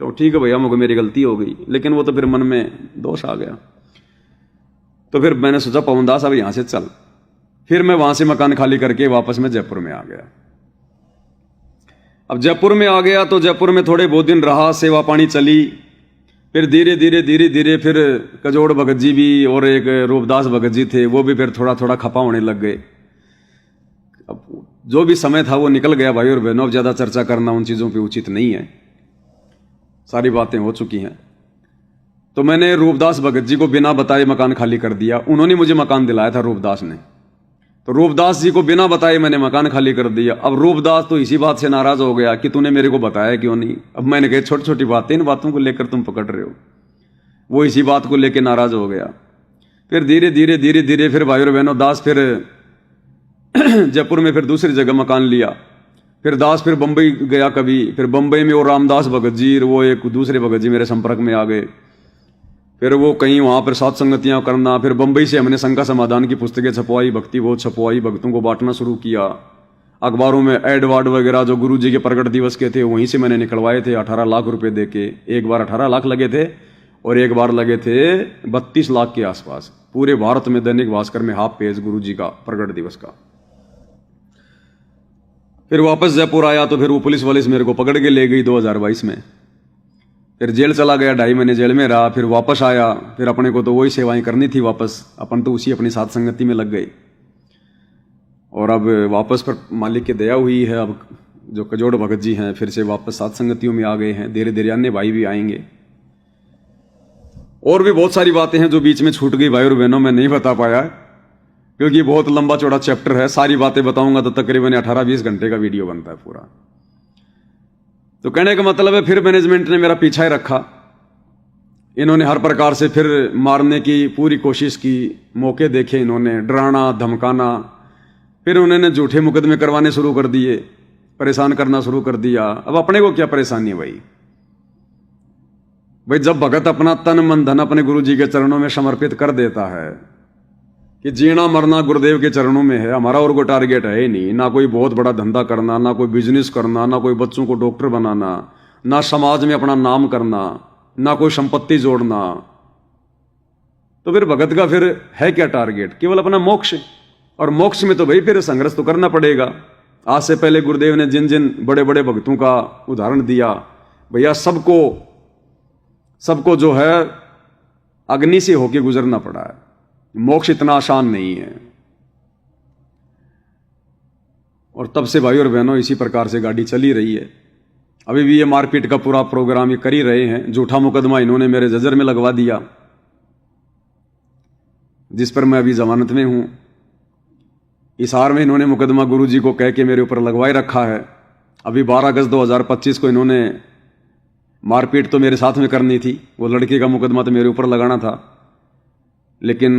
तो ठीक है भैया मुझे मेरी गलती हो गई, लेकिन वो तो फिर मन में दोष आ गया। तो फिर मैंने सोचा पवन दास अब यहां से चल। फिर मैं वहां से मकान खाली करके वापस मैं जयपुर में आ गया। अब जयपुर में आ गया तो जयपुर में थोड़े बहुत दिन रहा, सेवा पानी चली। फिर धीरे धीरे फिर कजोड़ भगत जी भी और एक रूपदास भगत जी थे, वो भी फिर थोड़ा थोड़ा खपा होने लग गए। अब जो भी समय था वो निकल गया भाई और बहनों, अब ज्यादा चर्चा करना उन चीजों पे उचित नहीं है, सारी बातें हो चुकी हैं। तो मैंने रूपदास भगत जी को बिना बताए मकान खाली कर दिया। उन्होंने मुझे मकान दिलाया था रूपदास ने, तो रूपदास जी को बिना बताए मैंने मकान खाली कर दिया। अब रूपदास तो इसी बात से नाराज हो गया कि तूने मेरे को बताया क्यों नहीं। अब मैंने कहा छोटी छोटी बातें, इन बातों को लेकर तुम पकड़ रहे हो। वो इसी बात को लेकर नाराज हो गया। फिर धीरे धीरे फिर भाई और बहनों दास फिर जयपुर में फिर दूसरी जगह मकान लिया। फिर दास फिर बंबई गया कभी, फिर बंबई में वो रामदास भगत जी वो एक दूसरे भगत जी मेरे संपर्क में आ गए। फिर वो कहीं वहां पर सात संगतियां करना। फिर बंबई से हमने शंका समाधान की पुस्तकें छपवाई, भक्ति बोध छपवाई, भक्तों को बांटना शुरू किया। अखबारों में एड वार्ड वगैरह जो गुरु जी के प्रकट दिवस के थे वहीं से मैंने निकलवाए थे 18 लाख रुपए दे के। एक बार 18 लाख लगे थे और एक बार लगे थे 32 लाख के आसपास। पूरे भारत में दैनिक भास्कर में हाफ पेज गुरु जी का प्रकट दिवस का। फिर वापस जयपुर आया तो फिर वो पुलिस वाले मेरे को पकड़ के ले गई 2022 में। फिर जेल चला गया, 2.5 महीने जेल में रहा। फिर वापस आया, फिर अपने को तो वही सेवाएं करनी थी वापस, अपन तो उसी अपनी साथ संगति में लग गए। और अब वापस पर मालिक की दया हुई है, अब जो कजोड़ भगत जी हैं फिर से वापस साथ संगतियों में आ गए हैं। धीरे धीरे अन्य भाई भी आएंगे। और भी बहुत सारी बातें हैं जो बीच में छूट गई भाई और बहनों, मैं नहीं बता पाया क्योंकि बहुत लंबा चौड़ा चैप्टर है। सारी बातें बताऊंगा तो तकरीबन 18-20 घंटे का वीडियो बनता है पूरा। तो कहने का मतलब है फिर मैनेजमेंट ने मेरा पीछा ही रखा। इन्होंने हर प्रकार से फिर मारने की पूरी कोशिश की, मौके देखे इन्होंने, डराना धमकाना, फिर उन्होंने झूठे मुकदमे करवाने शुरू कर दिए, परेशान करना शुरू कर दिया। अब अपने को क्या परेशानी है भाई जब भगत अपना तन मन धन अपने गुरु जी के चरणों में समर्पित कर देता है कि जीना मरना गुरुदेव के चरणों में है, हमारा और कोई टारगेट है ही नहीं, ना कोई बहुत बड़ा धंधा करना, ना कोई बिजनेस करना, ना कोई बच्चों को डॉक्टर बनाना, ना समाज में अपना नाम करना, ना कोई संपत्ति जोड़ना, तो फिर भगत का फिर है क्या टारगेट? केवल अपना मोक्ष। और मोक्ष में तो भाई फिर संघर्ष तो करना पड़ेगा। आज से पहले गुरुदेव ने जिन जिन बड़े बड़े भक्तों का उदाहरण दिया, भैया सबको जो है अग्नि से होके गुजरना पड़ा है। मोक्ष इतना आसान नहीं है। और तब से भाई और बहनों इसी प्रकार से गाड़ी चली रही है। अभी भी ये मारपीट का पूरा प्रोग्राम ये कर ही रहे हैं। झूठा मुकदमा इन्होंने मेरे जजर में लगवा दिया, जिस पर मैं अभी जमानत में हूं। हिसार में इन्होंने मुकदमा गुरुजी को कह के मेरे ऊपर लगवाए रखा है। अभी 12 अगस्त 2025 को इन्होंने मारपीट तो मेरे साथ में करनी थी, वो लड़के का मुकदमा तो मेरे ऊपर लगाना था, लेकिन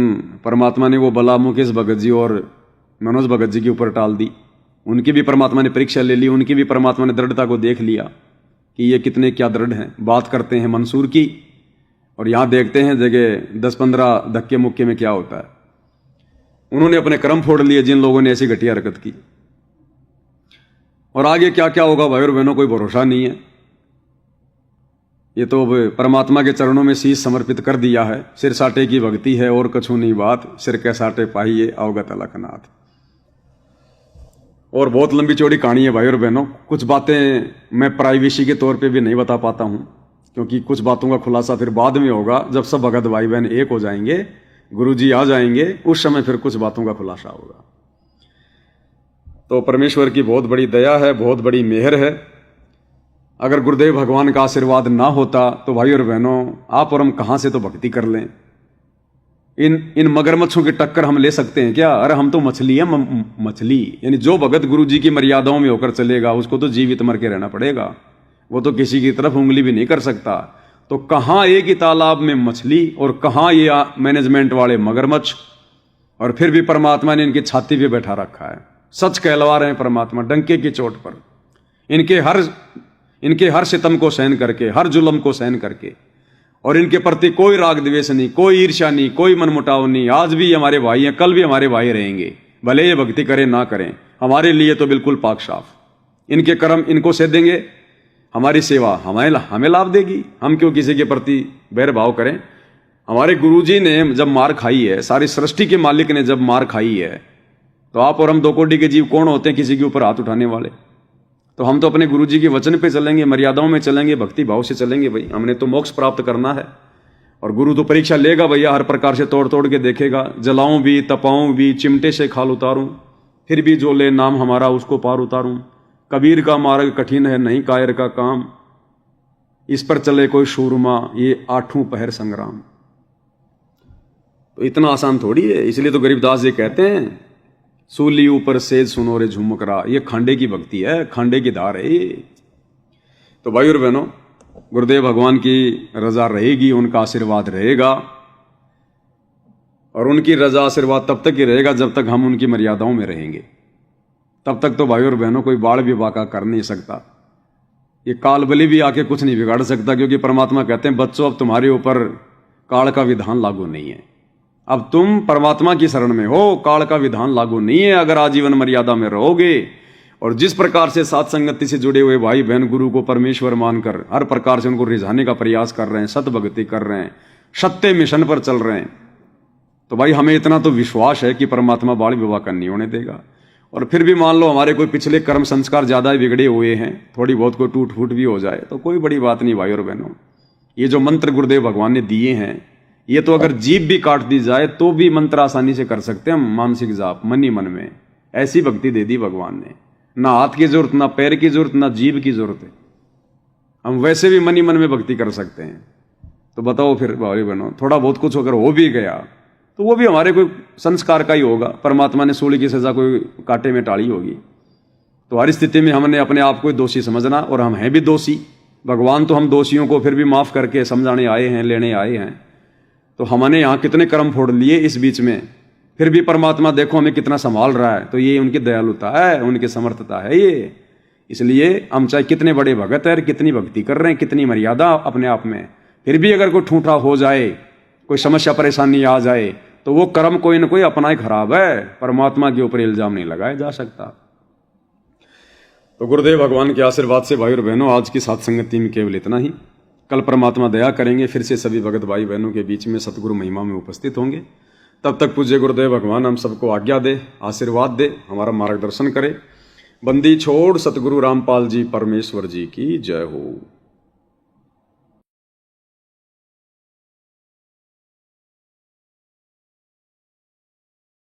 परमात्मा ने वो बला मुकेश भगत जी और मनोज भगत जी के ऊपर टाल दी। उनकी भी परमात्मा ने परीक्षा ले ली, उनकी भी परमात्मा ने दृढ़ता को देख लिया कि ये कितने क्या दृढ़ हैं। बात करते हैं मंसूर की और यहां देखते हैं जगह 10-15 धक्के मुक्के में क्या होता है। उन्होंने अपने कर्म फोड़ लिए जिन लोगों ने ऐसी घटिया हरकत की। और आगे क्या क्या होगा भाई और बहनों कोई भरोसा नहीं है। ये तो अब परमात्मा के चरणों में शीश समर्पित कर दिया है। सिर साटे की भक्ति है और कछु नहीं बात, सिर के साटे पाइए अवगत अलखनाथ। और बहुत लंबी चौड़ी कहानी है भाई और बहनों। कुछ बातें मैं प्राइवेसी के तौर पे भी नहीं बता पाता हूं, क्योंकि कुछ बातों का खुलासा फिर बाद में होगा जब सब भगत भाई बहन एक हो जाएंगे, गुरुजी आ जाएंगे, उस समय फिर कुछ बातों का खुलासा होगा। तो परमेश्वर की बहुत बड़ी दया है, बहुत बड़ी मेहर है। अगर गुरुदेव भगवान का आशीर्वाद ना होता तो भाई और बहनों आप और हम कहां से तो भक्ति कर लें। इन मगरमच्छों की टक्कर हम ले सकते हैं क्या? अरे हम तो मछली है, मछली। यानी जो भगत गुरु जी की मर्यादाओं में होकर चलेगा उसको तो जीवित मर के रहना पड़ेगा, वो तो किसी की तरफ उंगली भी नहीं कर सकता। तो कहां एक ही तालाब में मछली और कहां ये मैनेजमेंट वाले मगरमच्छ, और फिर भी परमात्मा ने इनकी छाती पे बैठा रखा है। सच कहलवा रहे हैं परमात्मा डंके की चोट पर। इनके हर सितम को सहन करके, हर जुल्म को सहन करके, और इनके प्रति कोई राग द्वेष नहीं, कोई ईर्ष्या नहीं, कोई मनमुटाव नहीं। आज भी हमारे भाई हैं, कल भी हमारे भाई रहेंगे, भले ये भक्ति करें ना करें, हमारे लिए तो बिल्कुल पाक साफ। इनके कर्म इनको सेधेंगे, हमारी सेवा हमें लाभ देगी। हम क्यों किसी के प्रति बैरभाव करें? हमारे गुरुजी ने जब मार खाई है, सारी सृष्टि के मालिक ने जब मार खाई है, तो आप और हम दो कोटि के जीव कौन होते हैं किसी के ऊपर हाथ उठाने वाले? तो हम तो अपने गुरुजी के वचन पे चलेंगे, मर्यादाओं में चलेंगे, भक्ति भाव से चलेंगे। भाई हमने तो मोक्ष प्राप्त करना है, और गुरु तो परीक्षा लेगा भैया, हर प्रकार से तोड़ तोड़ के देखेगा। जलाऊं भी, तपाऊं भी, चिमटे से खाल उतारूं, फिर भी जो ले नाम हमारा उसको पार उतारूं। कबीर का मार्ग कठिन है, नहीं कायर का काम, इस पर चले कोई शूरमा, ये 8वां पहर संग्राम। तो इतना आसान थोड़ी है। इसलिए तो गरीबदास जी कहते हैं, सूली ऊपर सेज सुनो रे झुमकरा। ये खांडे की भक्ति है, खांडे की धार है ये। तो भाई और बहनों, गुरुदेव भगवान की रजा रहेगी, उनका आशीर्वाद रहेगा, और उनकी रजा आशीर्वाद तब तक ही रहेगा जब तक हम उनकी मर्यादाओं में रहेंगे। तब तक तो भाई और बहनों कोई बाढ़ भी वाका कर नहीं सकता, ये कालबली भी आके कुछ नहीं बिगाड़ सकता, क्योंकि परमात्मा कहते हैं बच्चों अब तुम्हारे ऊपर काल का विधान लागू नहीं है। अब तुम परमात्मा की शरण में हो, काल का विधान लागू नहीं है अगर आजीवन मर्यादा में रहोगे। और जिस प्रकार से साथ संगति से जुड़े हुए भाई बहन गुरु को परमेश्वर मानकर हर प्रकार से उनको रिझाने का प्रयास कर रहे हैं, सत भक्ति कर रहे हैं, सत्य मिशन पर चल रहे हैं, तो भाई हमें इतना तो विश्वास है कि परमात्मा बाल विवाह का नहीं होने देगा। और फिर भी मान लो हमारे कोई पिछले कर्म संस्कार ज्यादा बिगड़े हुए हैं, थोड़ी बहुत कोई टूट फूट भी हो जाए, तो कोई बड़ी बात नहीं भाई और बहनों। ये जो मंत्र गुरुदेव भगवान ने दिए हैं, ये तो अगर जीभ भी काट दी जाए तो भी मंत्र आसानी से कर सकते हैं हम। मानसिक जाप मन ही मन में, ऐसी भक्ति दे दी भगवान ने। ना हाथ की जरूरत, ना पैर की जरूरत, ना जीभ की जरूरत है, हम वैसे भी मन ही मन में भक्ति कर सकते हैं। तो बताओ फिर भाई बहनों, थोड़ा बहुत कुछ अगर हो भी गया तो वो भी हमारे कोई संस्कार का ही होगा। परमात्मा ने सूली की सजा कोई कांटे में टाली होगी। तो हर स्थिति में हमने अपने आप को दोषी समझना, और हम हैं भी दोषी, भगवान तो हम दोषियों को फिर भी माफ़ करके समझाने आए हैं, लेने आए हैं। तो हमने यहाँ कितने कर्म फोड़ लिए इस बीच में, फिर भी परमात्मा देखो हमें कितना संभाल रहा है। तो ये उनकी दयालुता है, उनकी समर्थता है ये। इसलिए हम चाहे कितने बड़े भगत हैं, कितनी भक्ति कर रहे हैं, कितनी मर्यादा अपने आप में, फिर भी अगर कोई ठूठा हो जाए, कोई समस्या परेशानी आ जाए, तो वो कर्म कोई ना कोई अपना ही खराब है, परमात्मा के ऊपर इल्जाम नहीं लगाया जा सकता। तो गुरुदेव भगवान के आशीर्वाद से भाई और बहनों, आज की सत्संगति में केवल इतना ही। कल परमात्मा दया करेंगे, फिर से सभी भगत भाई बहनों के बीच में सतगुरु महिमा में उपस्थित होंगे। तब तक पूज्य गुरुदेव भगवान हम सबको आज्ञा दे, आशीर्वाद दे, हमारा मार्गदर्शन करे। बंदी छोड़ सतगुरु रामपाल जी परमेश्वर जी की जय हो।